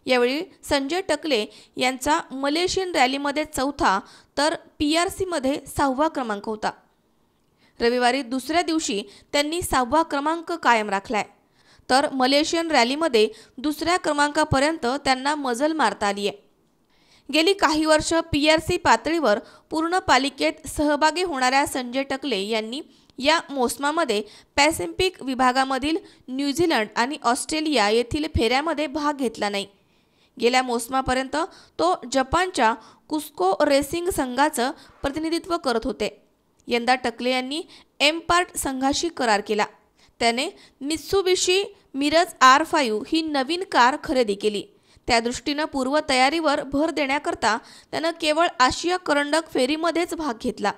यावेळी संजय टकले यांचा मलेशियन रॅलीमध्ये 4था तर PRCमध्ये 6वा क्रमांक होता. रविवारी दुसऱ्या दिवशी त्यांनी 6वा क्रमांक कायम राखलाय. तर मलेशियन रॅलीमध्ये दुसऱ्या क्रमांकापर्यंत त्यांना मजल मारता आली आहे. गेली काही वर्ष PRC पातळीवर पूर्ण पालिकेत सहभागी होणाऱ्या संजय टकले यांनी या मोसमामध्ये पॅसिफिक विभागामधील न्यूझीलंड आणि ऑस्ट्रेलिया येथील फेऱ्यामध्ये भाग घेतला नाही. गेल्या मोसमापर्यंत तो जपानच्या कुस्को रेसिंग संघाचं प्रतिनिधित्व करत होते. यंदा टकले यांनी एमपार्ट संघाशी करार केला. त्याने मित्सुबिशी मिरज R5 ही नवीन कार खरेदी केली. त्या दृष्टीनं पूर्वतयारीवर भर देण्याकरता त्यानं केवळ आशिया करंडक फेरीमध्येच भाग घेतला.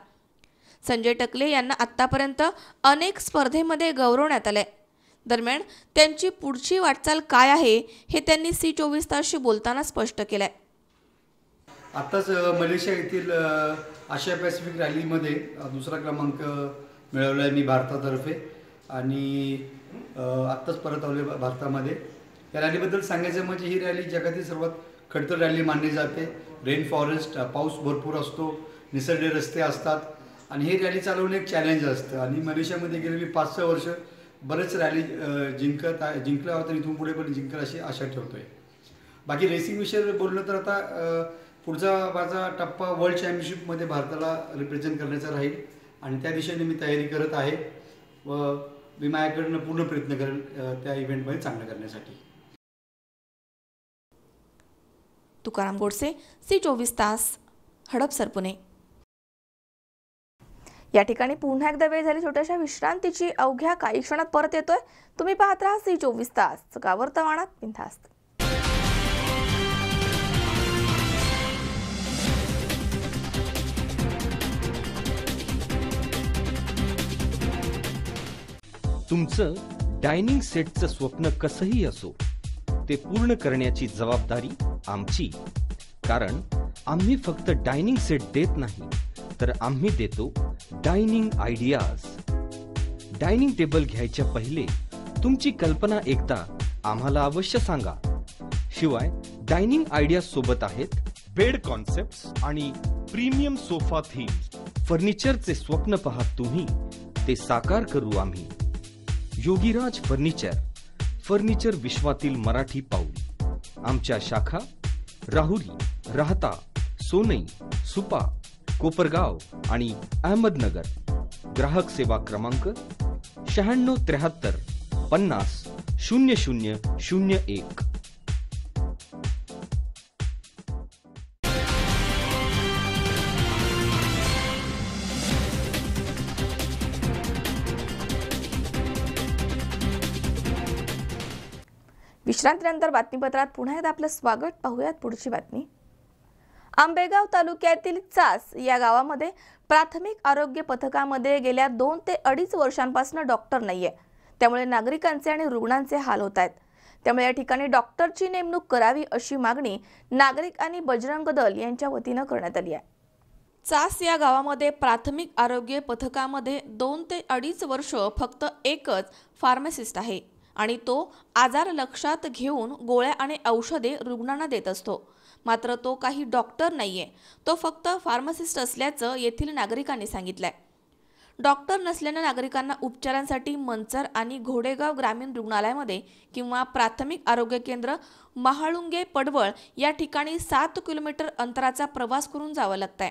संजय टकले यांना आत्तापर्यंत अनेक स्पर्धेमध्ये गौरवण्यात आले. दरम्यान त्यांची पुढची वाटचाल काय आहे हे त्यांनी C24 तासशी बोलताना स्पष्ट केलंय. आत्ताच मलेशिया येथील आशिया पॅसिफिक रॅलीमध्ये दुसरा क्रमांक मिळवला आहे मी भारतातर्फे आणि आत्ताच परत आले भारतामध्ये. या रॅलीबद्दल सांगायचं म्हणजे ही रॅली जगातील सर्वात खडतर रॅली मानली जाते. रेन फॉरेस्ट, पाऊस भरपूर असतो, निसरडे रस्ते असतात आणि ही रॅली चालवणे एक चॅलेंज असतं. आणि मलेशियामध्ये गेलेली 5-6 वर्ष बरेच रॅली जिंकलं होतं, इथून पुढे पण जिंकल अशी आशा ठेवतोय. बाकी रेसिंगविषयी बोललं तर आता पुढचा माझा टप्पा वर्ल्ड चॅम्पियनशिपमध्ये भारताला रिप्रेझेंट करण्याचा राहील आणि त्या दिशेने मी तयारी करत आहे व मी माझ्याकडनं पूर्ण प्रयत्न करेन त्या इव्हेंटमध्ये चांगलं करण्यासाठी. तुकाराम गोडसे, C24 तास, हडपसर, पुणे. या ठिकाणी पुन्हा एकदा वेळ झाली छोट्याशा विश्रांतीची. अवघ्या काही क्षणात परत येतोय. तुम्ही पाहत राहा C24 तास, गावर्तमानात बिनधास्त. तुमचं डायनिंग सेटचं स्वप्न कसंही असो, ते पूर्ण करण्याची जबाबदारी आमची. कारण आम्ही फक्त डायनिंग सेट देत नाही, तर आम्ही देतो डायनिंग आयडियाज. डायनिंग टेबल घ्यायच्या पहिले तुमची कल्पना एकदा आम्हाला अवश्य सांगा. शिवाय डायनिंग आयडियाज सोबत आहेत बेड कॉन्सेप्ट्स आणि प्रीमियम सोफा थीम्स. फर्निचरचे स्वप्न पहा तुम्ही, ते साकार करू आम्ही. योगीराज फर्निचर, फर्निचर विश्वातील मराठी पाऊल. आमच्या शाखा राहुरी, राहता, सोनई, सुपा, कोपरगाव आणि अहमदनगर. ग्राहक सेवा क्रमांक 9673 50 0001. विश्रांतीनंतर बातमीपत्रात पुन्हा एकदा आपलं स्वागत. पाहूयात पुढची बातमी. आंबेगाव तालुक्यातील चास या गावामध्ये प्राथमिक आरोग्य पथकामध्ये गेल्या 2 ते 2.5 वर्षांपासून डॉक्टर नाहीये. त्यामुळे नागरिकांचे आणि रुग्णांचे हाल होत आहेत. त्यामुळे या ठिकाणी डॉक्टरची नेमणूक करावी अशी मागणी नागरिक आणि बजरंग दल यांच्या वतीनं करण्यात आली आहे. चास या गावामध्ये प्राथमिक आरोग्य पथकामध्ये 2 ते 2.5 वर्ष फक्त एकच फार्मासिस्ट आहे आणि तो आजार लक्षात घेऊन गोळ्या आणि औषधे रुग्णांना देत असतो. मात्र तो काही डॉक्टर नाहीये, तो फक्त फार्मासिस्ट असल्याचं येथील नागरिकांनी सांगितलंय. डॉक्टर नसल्यानं नागरिकांना उपचारांसाठी मंचर आणि घोडेगाव ग्रामीण रुग्णालयामध्ये किंवा प्राथमिक आरोग्य केंद्र महाळुंगे पडवळ या ठिकाणी 7 किलोमीटर अंतराचा प्रवास करून जावं लागतंय.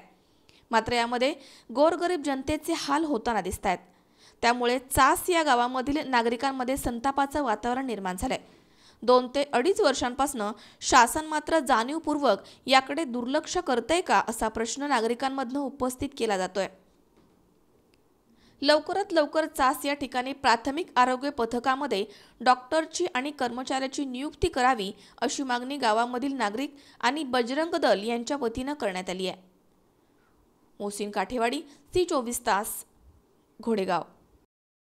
मात्र यामध्ये गोरगरीब जनतेचे हाल होताना दिसत आहेत. त्यामुळे चास या गावामधील नागरिकांमध्ये संतापाचं वातावरण निर्माण झालंय. 2 ते 2.5 वर्षांपासून शासन मात्र जाणीवपूर्वक याकडे दुर्लक्ष करतंय का असा प्रश्न नागरिकांमधून उपस्थित केला जातोय. लवकरात लवकर चास या ठिकाणी प्राथमिक आरोग्य पथकामध्ये डॉक्टरची आणि कर्मचाऱ्याची नियुक्ती करावी अशी मागणी गावामधील नागरिक आणि बजरंग दल यांच्या वतीनं करण्यात आली आहे. मोहसिन काठेवाडी, C24 तास, घोडेगाव.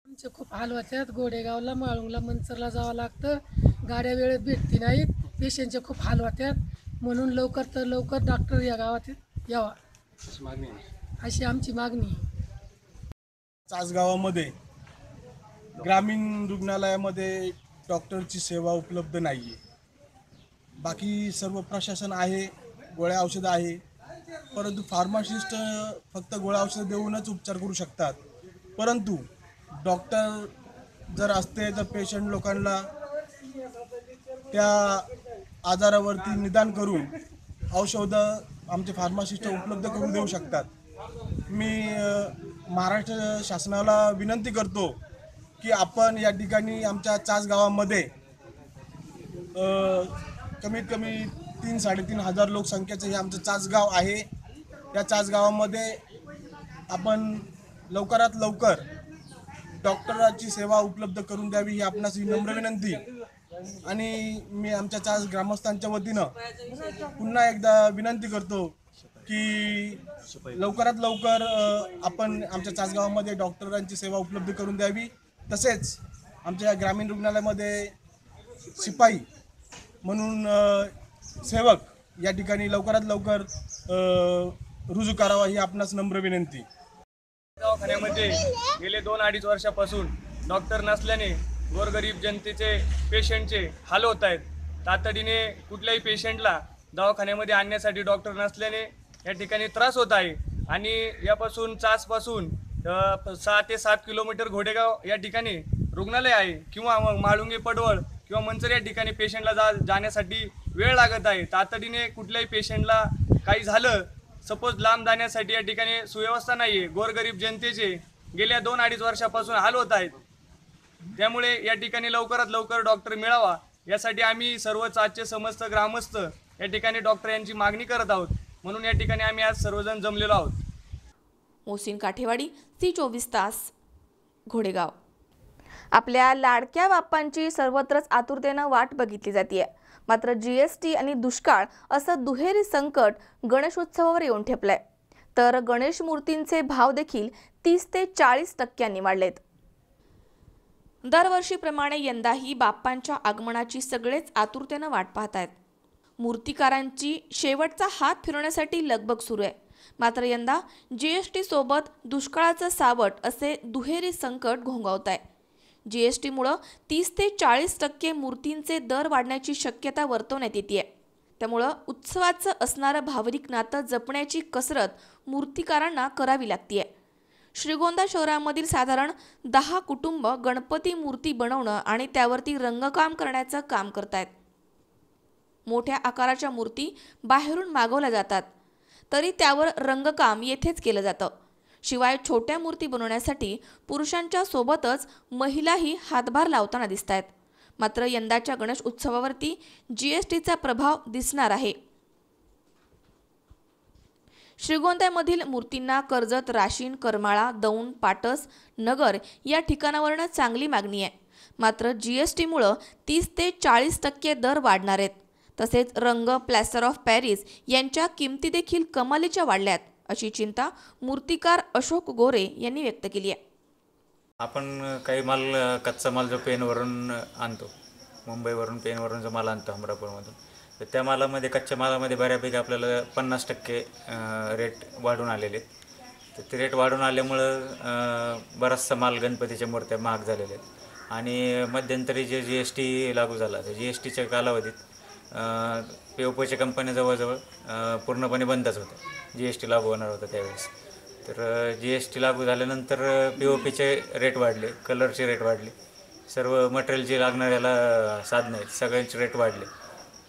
आमचे खूप हाल होतात. घोडेगावला, माळुंगला, मंचरला जावं लागतं. गाड्या वेळेत भेटती नाहीत. पेशंटचे खूप हाल होतात. म्हणून लवकर तर लवकर डॉक्टर या गावात यावा अशी आमची मागणी. चास गावामध्ये ग्रामीण रुग्णालयामध्ये डॉक्टरची सेवा उपलब्ध नाही आहे. बाकी सर्व प्रशासन आहे, गोळ्या औषधं आहे, परंतु फार्मासिस्ट फक्त गोळ्या औषधं देऊनच उपचार करू शकतात. परंतु डॉक्टर जर असते तर पेशंट लोकांना त्या आजारावरती निदान करून औषधं आमचे फार्मासिस्ट उपलब्ध करून देऊ शकतात. मी महाराष्ट्र शासनाला विनंती करतो की आपण या ठिकाणी आमच्या चास गावामध्ये कमीत कमी 3-3.5 हजार लोकसंख्येचं हे आमचं चास गाव आहे. या चास गावामध्ये आपण लवकरात लवकर डॉक्टरांची सेवा उपलब्ध करून द्यावी ही आपणास नम्र विनंती. आणि मी आमच्या चास ग्रामस्थांच्या वतीनं पुन्हा एकदा विनंती करतो की लवकरात लवकर आपण आमच्या चासगावामध्ये डॉक्टरांची सेवा उपलब्ध करून द्यावी. तसेच आमच्या ग्रामीण रुग्णालयामध्ये शिपाई म्हणून सेवक या ठिकाणी लवकरात लवकर रुजू करावा ही आपणास नम्र विनंती. दवाखान्यामध्ये गेले 2-2.5 वर्षापासून डॉक्टर नसल्याने गोरगरीब जनतेचे पेशंटचे हाल होत आहेत. तातडीने कुठल्याही पेशंटला दवाखान्यामध्ये आणण्यासाठी डॉक्टर नसल्याने या ठिकाणी त्रास होत आहे आणि यापासून चासपासून 6 ते 7 किलोमीटर घोडेगाव या ठिकाणी रुग्णालय आहे किंवा मग म्हाळुंगे पडवळ किंवा मंचर या ठिकाणी पेशंटला जाण्यासाठी वेळ लागत आहे. तातडीने कुठल्याही पेशंटला काही झालं सपोज लांब जाण्यासाठी या ठिकाणी सुव्यवस्था नाही आहे. गोरगरीब जनतेचे गेल्या 2-2.5 वर्षापासून हाल होत आहेत. त्यामुळे या ठिकाणी लवकरात लवकर डॉक्टर मिळावा यासाठी आम्ही सर्व चासचे समस्त ग्रामस्थ या ठिकाणी डॉक्टर यांची मागणी करत आहोत. म्हणून या ठिकाणी आम्ही आज सर्वजण जमलेलो आहोत. मोहसिन काठेवाडी, C24 तास, घोडेगाव. आपल्या लाडक्या बाप्पांची सर्वत्रच आतुरतेनं वाट बघितली जाते. मात्र GST आणि दुष्काळ असं दुहेरी संकट गणेशोत्सवावर येऊन ठेपलंय. तर गणेश मूर्तींचे भाव देखील 30 ते 40% वाढलेत. दरवर्षीप्रमाणे यंदाही बाप्पांच्या आगमनाची सगळेच आतुरतेनं वाट पाहत आहेत. मूर्तिकारांची शेवटचा हात फिरवण्यासाठी लगबग सुरू आहे. मात्र यंदा GST सोबत दुष्काळाचं सावट असे दुहेरी संकट घोंगावत आहे. GSTमुळं 30 ते 40% मूर्तींचे दर वाढण्याची शक्यता वर्तवण्यात येते. त्यामुळं उत्सवाचं असणारं भावनिक नातं जपण्याची कसरत मूर्तिकारांना करावी लागते. श्रीगोंदा शहरामधील साधारण 10 कुटुंब गणपती मूर्ती बनवणं आणि त्यावरती रंगकाम करण्याचं काम करतायत. मोठ्या आकाराच्या मूर्ती बाहेरून मागवल्या जातात तरी त्यावर रंगकाम येथेच केलं जातं. शिवाय छोट्या मूर्ती बनवण्यासाठी पुरुषांच्या सोबतच महिलाही हातभार लावताना दिसत आहेत. मात्र यंदाच्या गणेश उत्सवावरती GSTचा प्रभाव दिसणार आहे. श्रीगोंद्यामधील मूर्तींना कर्जत, राशीन, करमाळा, दौंड, पाटस, नगर या ठिकाणावरनं चांगली मागणी आहे. मात्र GSTमुळं 30 ते 40% दर वाढणार आहेत. तसेच रंग, प्लॅस्टर ऑफ पॅरिस यांच्या किमती देखील कमालीच्या वाढल्यात अशी चिंता मूर्तिकार अशोक गोरे यांनी व्यक्त केली आहे. आपण काही माल कच्चा माल जो पेनवरून आणतो, मुंबईवरून पेनवरून जो माल आणतो अमरापूरमधून, तर त्या मालामध्ये कच्च्या मालामध्ये बऱ्यापैकी आपल्याला 50% रेट वाढून आलेले आहेत. तर ते रेट वाढून आल्यामुळं बराचसा माल गणपतीच्या मूर्त्या महाग झालेल्या आहेत. आणि मध्यंतरी जे GST लागू झाला त्या GSTच्या कालावधीत POPच्या कंपन्या जवळजवळ पूर्णपणे बंदच होत्या. GST लागू होणार होता त्यावेळेस. तर GST लागू झाल्यानंतर POPचे रेट वाढले, कलरचे रेट वाढले, सर्व मटेरियल जे लागणाऱ्याला साधनं आहेत सगळ्यांचे रेट वाढले.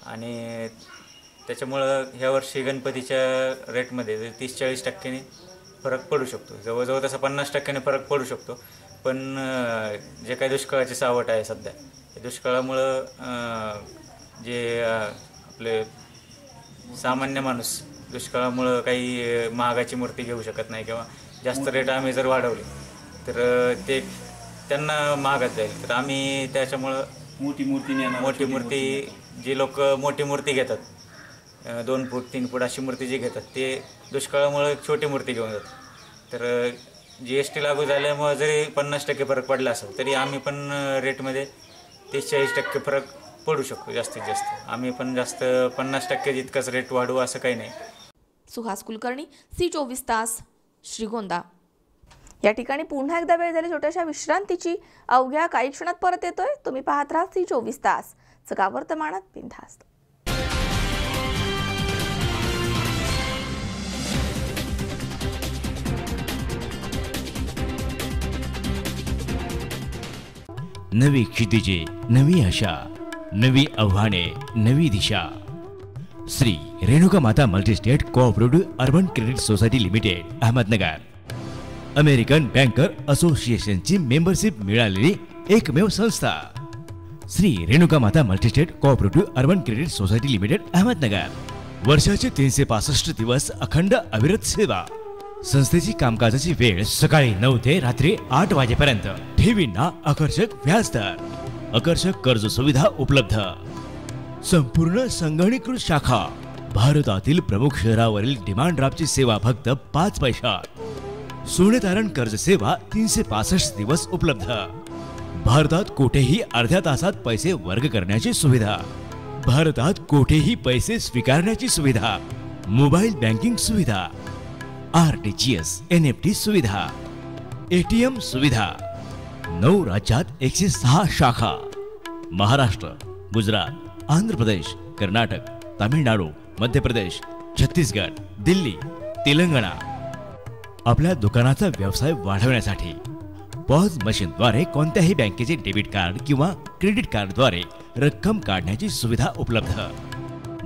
आणि त्याच्यामुळं ह्या वर्षी गणपतीच्या रेटमध्ये 30-40% फरक पडू शकतो. जवळजवळ तसा 50% फरक पडू शकतो. पण जे काही दुष्काळाची सावट आहे सध्या, त्या दुष्काळामुळं जे आपले सामान्य माणूस दुष्काळामुळं काही महागाची मूर्ती घेऊ शकत नाही किंवा जास्त रेट आम्ही जर वाढवले तर ते त्यांना महागात जाईल. तर आम्ही त्याच्यामुळं मोठी मूर्ती जी लोक मोठी मूर्ती घेतात, 2 फूट 3 फूट अशी मूर्ती जी घेतात ते दुष्काळामुळं छोटी मूर्ती घेऊन जातात. तर GST लागू झाल्यामुळं जरी 50% फरक पडला असेल तरी आम्ही पण रेटमध्ये 30-40% फरक पडू शकतो जास्तीत जास्त. आम्ही पण जास्त 50% जितकाच रेट वाढवू असं काही नाही. सुहास कुलकर्णी, C24 तास, श्रीगोंदा. या ठिकाणी पुन्हा एकदा वेळ झाली छोट्याशा विश्रांतीची. अवघ्या काही क्षणात परत येतोय. तुम्ही पाहत राहा C24 तास, जगा वर्तमानात बिनधास्त. नवी क्षितिजे, नवी आशा, नवी आव्हाने, नवी दिशा. Shri Renuka Mata multistate cooperative urban credit society limited, Ahmednagar. American banker असोसिएशनची मेंबरशिप मिळालेली एकमेव संस्था. Shri Renuka Mata multistate cooperative urban credit society limited, Ahmednagar. वर्षाचे 365 दिवस अखंड अविरत सेवा. संस्थेची कामकाजाची वेळ सकाळी 9 ते रात्री 8 वाजेपर्यंत. ठेवींना आकर्षक व्याजदर. आकर्षक कर्ज सुविधा उपलब्ध। संपूर्ण संगणकीकृत शाखा। भारतातील प्रमुख शहरावरील डिमांड ड्राफ्टची सेवा फक्त 5 पैशात। सोने तारण कर्ज सेवा 365 दिवस उपलब्ध। भारतात कुठेही अर्ध्या तासात पैसे वर्ग करण्याची सुविधा। भारतात कुठेही पैसे स्वीकारण्याची सुविधा। मोबाईल बँकिंग सुविधा, RTGS, NFT सुविधा, ATM सुविधा। 9 राज्यात 106 शाखा। महाराष्ट्र, गुजरात, आंध्र प्रदेश, कर्नाटक, तामिळनाडू, मध्य प्रदेश, छत्तीसगड, दिल्ली, तेलंगणा। आपल्या दुकानाचा व्यवसाय वाढवण्यासाठी पॉज मशीनद्वारे कोणत्याही बँकेचे डेबिट कार्ड किंवा क्रेडिट कार्डद्वारे रक्कम काढण्याची सुविधा उपलब्ध।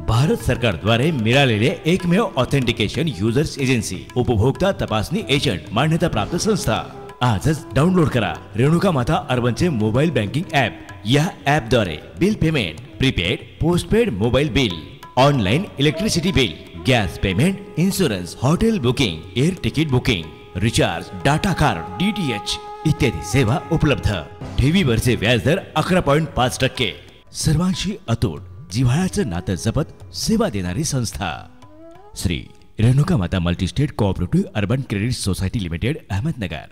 भारत सरकारद्वारे मिळालेले एकमेव ऑथेंटिकेशन युजर्स एजन्सी, उपभोक्ता तपासणी एजंट मान्यता प्राप्त संस्था। आजच डाउनलोड करा रेणुका माता अर्बनचे मोबाईल बँकिंग ॲप। या ॲपद्वारे bill payment, prepaid, postpaid mobile bill, online electricity bill, gas payment, insurance, hotel booking, air ticket booking, recharge, data card, DTH इत्यादी सेवा उपलब्ध। ठेवीवरचे व्याजदर 11.5%। सर्वांशी अतूट जिव्हाळ्याचं नातं जपत सेवा देणारी संस्था Shri Renuka Mata multistate cooperative urban credit society limited, Ahmednagar.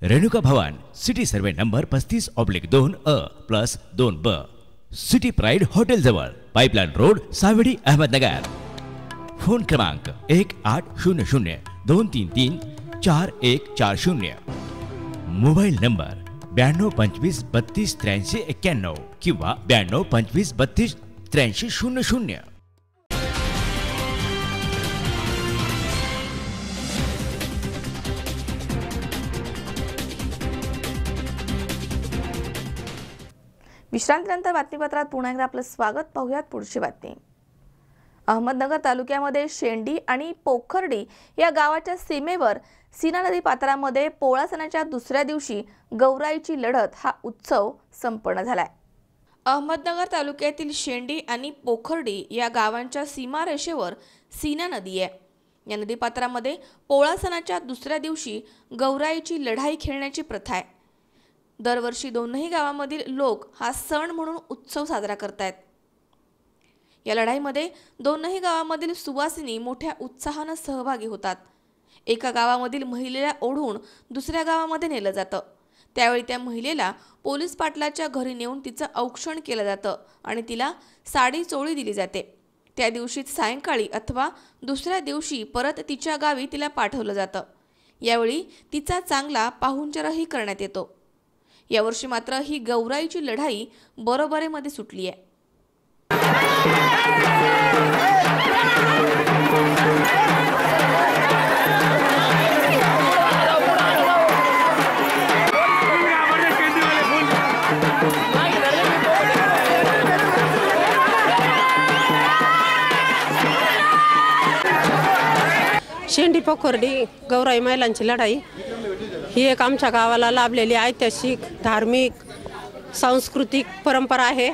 Renuka Bhavan, city survey number 35/2A+2B, city pride hotel जवळ, pipeline road, Savedi, Ahmednagar. Phone क्रमांक 1800-233-4140। मोबाईल नंबर 9225328391 किंवा 9225328300। विश्रांतीनंतर बातमीपत्रात पुन्हा एकदा आपलं स्वागत। पाहूयात पुढची बातमी। अहमदनगर तालुक्यामध्ये शेंडी आणि पोखर्डी या गावाच्या सीमेवर सीना नदी पात्रामध्ये पोळा सणाच्या दुसऱ्या दिवशी गौराईची लढत हा उत्सव संपन्न झालाय। अहमदनगर तालुक्यातील शेंडी आणि पोखर्डी या गावांच्या सीमारेषेवर सीना नदी आहे। या नदीपात्रामध्ये पोळा सणाच्या दुसऱ्या दिवशी गौराईची लढाई खेळण्याची प्रथा आहे। दरवर्षी दोन्ही गावांमधील लोक हा सण म्हणून उत्सव साजरा करतात। या लढाईमध्ये दोन्ही गावांमधील सुवासिनी मोठ्या उत्साहाने सहभागी होतात। एका गावामधील महिलेला ओढून दुसऱ्या गावामध्ये नेलं जातं। त्यावेळी त्या महिलेला पोलीस पाटलाच्या घरी नेऊन तिचं औक्षण केलं जातं आणि तिला साडी चोळी दिली जाते। त्या दिवशी सायंकाळी अथवा दुसऱ्या दिवशी परत तिच्या गावी तिला पाठवलं जातं। यावेळी तिचा चांगला पाहुणचारही करण्यात येतो। यावर्षी मात्र ही गौराईची लढाई बरोबरीमध्ये सुटली आहे। शेंडी पोखर्डी गौराई महिलांची लढाई ही एक आमच्या गावाला लाभलेली ऐतिहासिक, धार्मिक, सांस्कृतिक परंपरा आहे।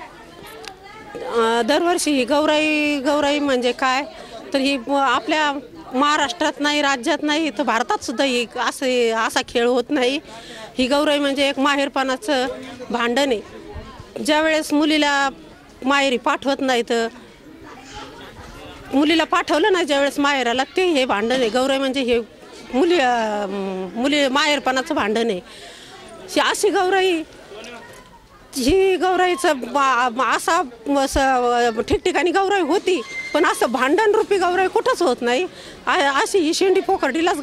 दरवर्षी ही गौराई म्हणजे काय तर ही आपल्या महाराष्ट्रात नाही, राज्यात नाही, तर भारतात सुद्धा ही असा खेळ होत नाही। ही गौराई म्हणजे एक माहेरपणाचं भांडण आहे। ज्यावेळेस मुलीला माहेरी पाठवत नाही तर मुलीला पाठवलं नाही ज्यावेळेस माहेराला, ते हे भांडण आहे। गौराई म्हणजे हे मुली माहेरपणाचं भांडण आहे। अशी गौराई ही गौराईचं असा ठिकठिकाणी गौराई होती, पण असं भांडण रूपी गौराई कुठंच होत नाही। अशी ही शेंडी पोखर्डीलाच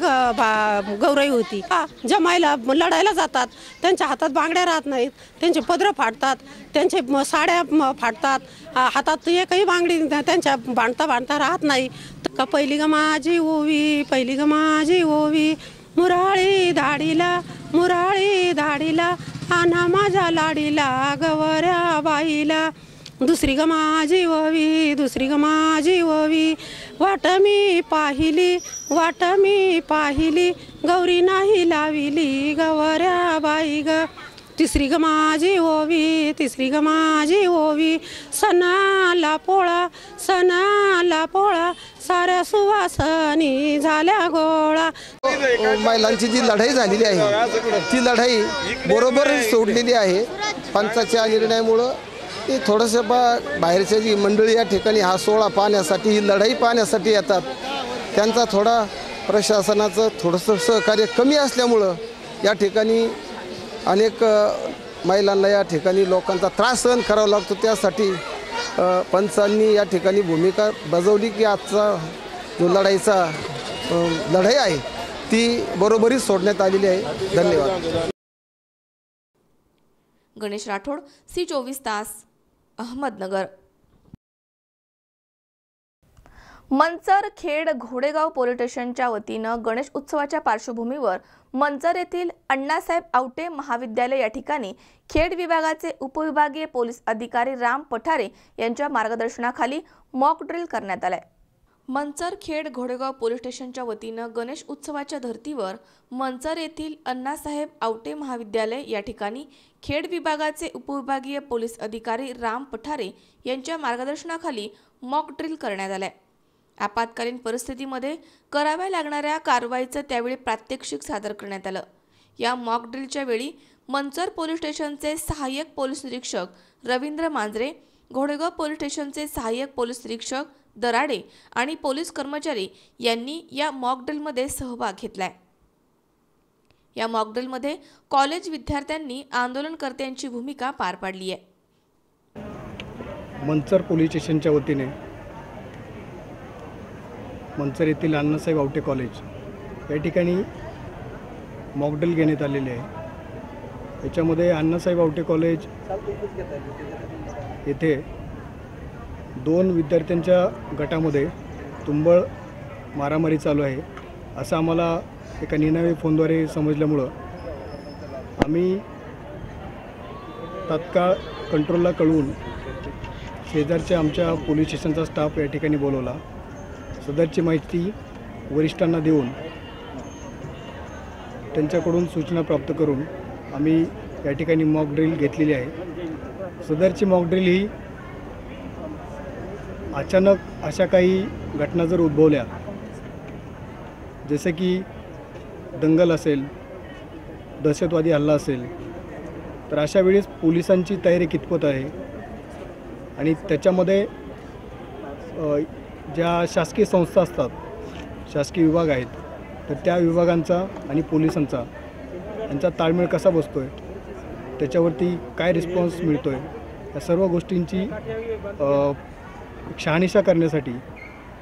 गौराई होती। जमायला लढायला जातात, त्यांच्या हातात बांगड्या राहत नाहीत, त्यांचे पदरं फाडतात, त्यांचे साड्या फाडतात, हातात एकही बांगडी त्यांच्या बांधता राहत नाही। का पहिली ग माझी ओवी, पहिली ग माझी ओवी, मुराळी धाडीला आना माझ्या लाडीला गवऱ्या बाईला। दुसरी ग माझी ओवी, दुसरी ग माझी ओवी, वाट मी पाहिली गौरी नाही लाविली गवऱ्या बाई ग। तिसरी ग माझी ओवी, तिसरी ग माझी ओवी, सणाला पोळा साऱ्या सुवासनी झाल्या गोळा। महिलांची जी लढाई झालेली आहे ती लढाई बरोबर सोडलेली आहे। पंचाच्या निर्णयामुळं ते थोडंसं बाहेरच्या जी मंडळी या ठिकाणी हा सोहळा पाहण्यासाठी, ही लढाई पाहण्यासाठी येतात, त्यांचा थोडा प्रशासनाचं थोडंसं सहकार्य कमी असल्यामुळं या ठिकाणी अनेक महिलांना या ठिकाणी लोकांचा त्रास सहन करावा लागतो. त्यासाठी पंचांनी या ठिकाणी भूमिका बजावली की आजचा जो लढाई आहे ती बरोबरीच सोडण्यात आलेली आहे. धन्यवाद. गणेश राठोड, C24 तास, अहमदनगर. मंचर खेड घोडेगाव पोलीस स्टेशनच्या वतीनं गणेश उत्सवाच्या पार्श्वभूमीवर मंचर येथील अण्णासाहेब आवटे महाविद्यालय या ठिकाणी खेड विभागाचे उपविभागीय पोलीस अधिकारी राम पठारे यांच्या मार्गदर्शनाखाली मॉक ड्रिल करण्यात आलाय. मंचर खेड घोडेगाव पोलीस स्टेशनच्या वतीनं गणेश उत्सवाच्या धर्तीवर मंचर येथील अण्णासाहेब आवटे महाविद्यालय या ठिकाणी खेड विभागाचे उपविभागीय पोलीस अधिकारी राम पठारे यांच्या मार्गदर्शनाखाली मॉक ड्रिल करण्यात आलाय. आपत्कालीन परिस्थितीमध्ये कराव्या लागणाऱ्या कारवाईचं त्यावेळी प्रात्यक्षिक सादर करण्यात आलं. या मॉक ड्रिलच्या वेळी मंचर पोलीस स्टेशनचे सहाय्यक पोलीस निरीक्षक रवींद्र मांजरे, घोडेगाव पोलीस स्टेशनचे सहाय्यक पोलीस निरीक्षक दराडे आणि पोलीस कर्मचारी यांनी या मॉक ड्रिलमध्ये सहभाग घेतलाय. या मॉक ड्रिलमध्ये कॉलेज विद्यार्थ्यांनी आंदोलनकर्त्यांची भूमिका पार पाडली आहे. मंचर पोलीस स्टेशनच्या वतीने मंचर येथील अण्णासाहेब आवटे कॉलेज या ठिकाणी मॉक ड्रिल घेण्यात आलेले आहे. याच्यामध्ये अण्णासाहेब आवटे कॉलेज येथे 2 विद्यार्थ्यांच्या गटामध्ये तुंबळ मारामारी चालू आहे असं आम्हाला एका निनावी फोनद्वारे समजल्यामुळं आम्ही तात्काळ कंट्रोलला कळवून शेजारच्या आमच्या पोलीस स्टेशनचा स्टाफ या ठिकाणी बोलवला. सदरची माहिती वरिष्ठांना देऊन त्यांच्याकडून सूचना प्राप्त करून आम्ही या ठिकाणी मॉक ड्रिल घेतलेली आहे. सदरची मॉक ड्रिल ही अचानक अशा काही घटना जर उद्भवल्या, जसे की दंगल असेल, दहशतवादी हल्ला असेल, तर अशा वेळेस पोलिसांची तयारी कितपत आहे आणि त्याच्यामध्ये ज्या शासकीय संस्था असतात, शासकीय विभाग आहेत, तर त्या विभागांचा आणि पोलिसांचा यांचा ताळमेळ कसा बसतो आहे, त्याच्यावरती काय रिस्पॉन्स मिळतो आहे, या सर्व गोष्टींची शहानिशा करण्यासाठी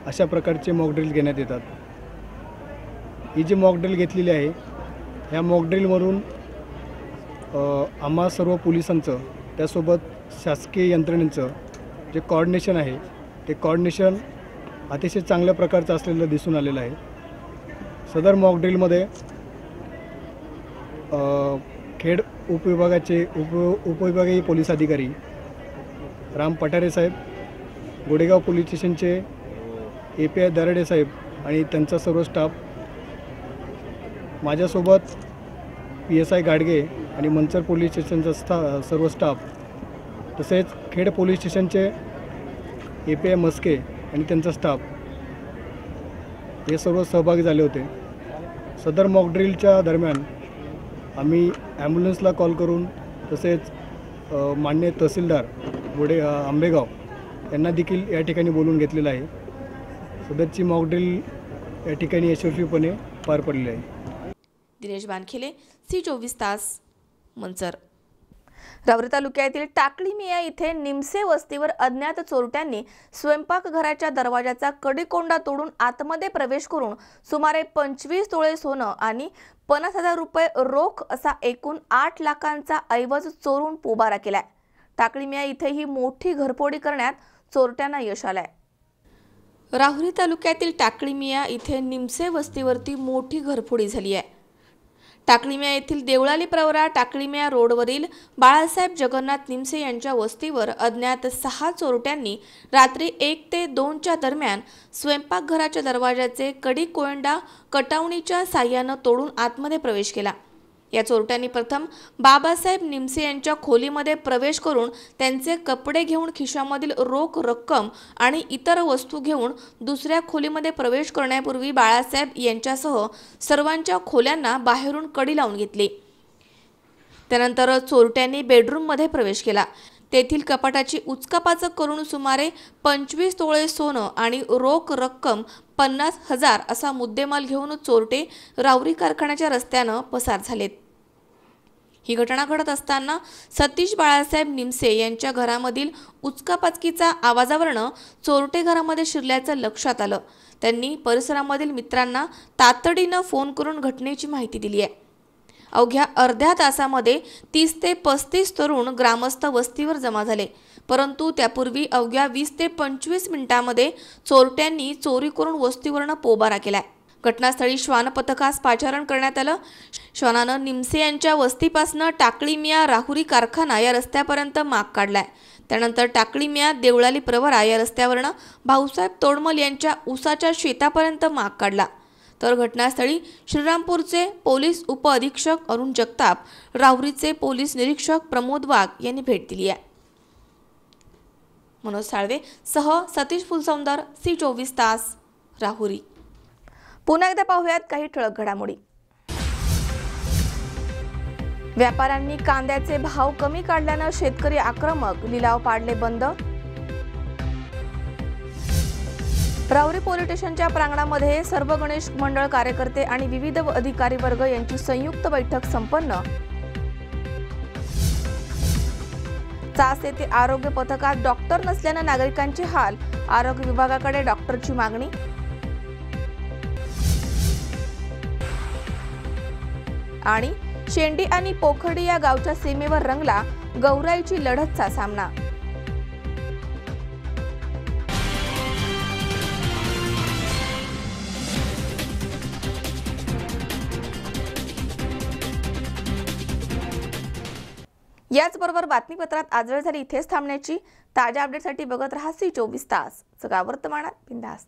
अशा प्रकारचे मॉक ड्रिल घेण्यात येतात. ही जी मॉक ड्रिल घेतलेली आहे, ह्या मॉक ड्रिलवरून आम्हा सर्व पोलिसांचं त्यासोबत शासकीय यंत्रणेचं जे कॉर्डिनेशन आहे ते कॉर्डिनेशन अतिशय चांगल्या प्रकारचं असलेलं दिसून आलेलं आहे. सदर मॉक ड्रिलमध्ये खेड उपविभागाचे उपविभागीय पोलीस अधिकारी राम पठारे साहेब, गोडेगाव पोलीस स्टेशनचे API दराडे साहेब आणि त्यांचा सर्व स्टाफ, माझ्यासोबत PSI गाडगे आणि मंचर पोलीस स्टेशनचा सर्व स्टाफ, तसेच खेड पोलीस स्टेशनचे API मस्के आणि त्यांचा स्टाफ हे सर्व सहभागी झाले होते. सदर मॉक ड्रिलच्या दरम्यान आम्ही ॲम्ब्युलन्सला कॉल करून तसेच माननीय तहसीलदार आंबेगाव यांना देखील या ठिकाणी बोलून घेतलेलं आहे. सदरची मॉक ड्रिल या ठिकाणी यशस्वीपणे पार पडली आहे. दिनेश बानखेले, C24 तास, मंचर. रावरी तालुक्यातील टाकळी मिया इथे निमसे वस्तीवर अज्ञात चोरट्यांनी स्वयंपाकघराच्या दरवाजाचा कडेकोंडा तोडून आतमध्ये प्रवेश करून सुमारे 25 तोळे सोनं आणि 50,000 रुपये रोख असा एकूण 8 लाखांचा ऐवज चोरून पोबारा केलाय. टाकळी मिया इथे ही मोठी घरफोडी करण्यात चोरट्यांना यश आलंय. राहुरी तालुक्यातील टाकळी मिया इथे निमसे वस्तीवरती मोठी घरफोडी झाली आहे. टाकळीमिया येथील देवळाली प्रवरा टाकळीमिया रोडवरील बाळासाहेब जगन्नाथ निमसे यांच्या वस्तीवर अज्ञात 6 चोरट्यांनी रात्री 1 ते 2च्या दरम्यान स्वयंपाकघराच्या दरवाजाचे कडी कोयंडा कटावणीच्या साह्यानं तोडून आतमध्ये प्रवेश केला. या चोरट्यांनी प्रथम बाबासाहेब निमसे यांच्या खोलीमध्ये प्रवेश करून त्यांचे कपडे घेऊन खिशामधील रोख रक्कम आणि इतर वस्तू घेऊन दुसऱ्या खोलीमध्ये प्रवेश करण्यापूर्वी बाळासाहेब यांच्यासह सर्वांच्या खोल्यांना बाहेरून कडी लावून घेतली. त्यानंतर चोरट्यांनी बेडरूममध्ये प्रवेश केला. तेथील कपाटाची उचकापाचक करून सुमारे 25 तोळे सोनं आणि रोख रक्कम 50,000 असा मुद्देमाल घेऊन चोरटे राहुरी कारखान्याच्या रस्त्यानं पसार झालेत. ही घटना घडत असताना सतीश बाळासाहेब निमसे यांच्या घरामधील उचकापाचकीचा आवाजावरनं चोरटे घरामध्ये शिरल्याचं लक्षात आलं. त्यांनी परिसरामधील मित्रांना तातडीनं फोन करून घटनेची माहिती दिली आहे. अवघ्या अर्ध्या तासामध्ये 30 ते 35 तरुण ग्रामस्थ वस्तीवर जमा झाले. परंतु त्यापूर्वी अवघ्या 20 ते 25 मिनिटांमध्ये चोरट्यांनी चोरी करून वस्तीवरनं पोबारा केलाय. घटनास्थळी श्वान पथकास पाचारण करण्यात आलं. श्वानानं निमसे यांच्या वस्तीपासनं टाकळीमिया राहुरी कारखाना या रस्त्यापर्यंत माग काढलाय. त्यानंतर टाकळीमिया देवळाली प्रवरा या रस्त्यावरनं भाऊसाहेब तोडमल यांच्या ऊसाच्या शेतापर्यंत माग काढला. तर घटनास्थळी श्रीरामपूरचे पोलीस उपअधीक्षक अरुण जगताप, राहुरीचे पोलीस निरीक्षक प्रमोद वाघ यांनी भेट दिली आहे. मनोज साळवे सह सतीश फुलसौंदर, C24 तास, राहुरी. पुन्हा एकदा पाहूयात काही ठळक घडामोडी. व्यापाऱ्यांनी कांद्याचे भाव कमी काढल्यानं शेतकरी आक्रमक, लिलाव पाडले बंद. राहुरी पोलीस स्टेशनच्या प्रांगणामध्ये सर्व गणेश मंडळ कार्यकर्ते आणि विविध अधिकारी वर्ग यांची संयुक्त बैठक संपन्न. चास येथे आरोग्य पथकात डॉक्टर नसल्यानं नागरिकांचे हाल, आरोग्य विभागाकडे डॉक्टरची मागणी. आणि शेंडी आणि पोखर्डी या गावच्या सीमेवर रंगला गौराईची लढतचा सामना. याचबरोबर बातमीपत्रात आज वेळ झाली इथेच थांबण्याची. ताज्या अपडेटसाठी बघत रहा C24 तास. सगळा वर्तमानात बिंदास.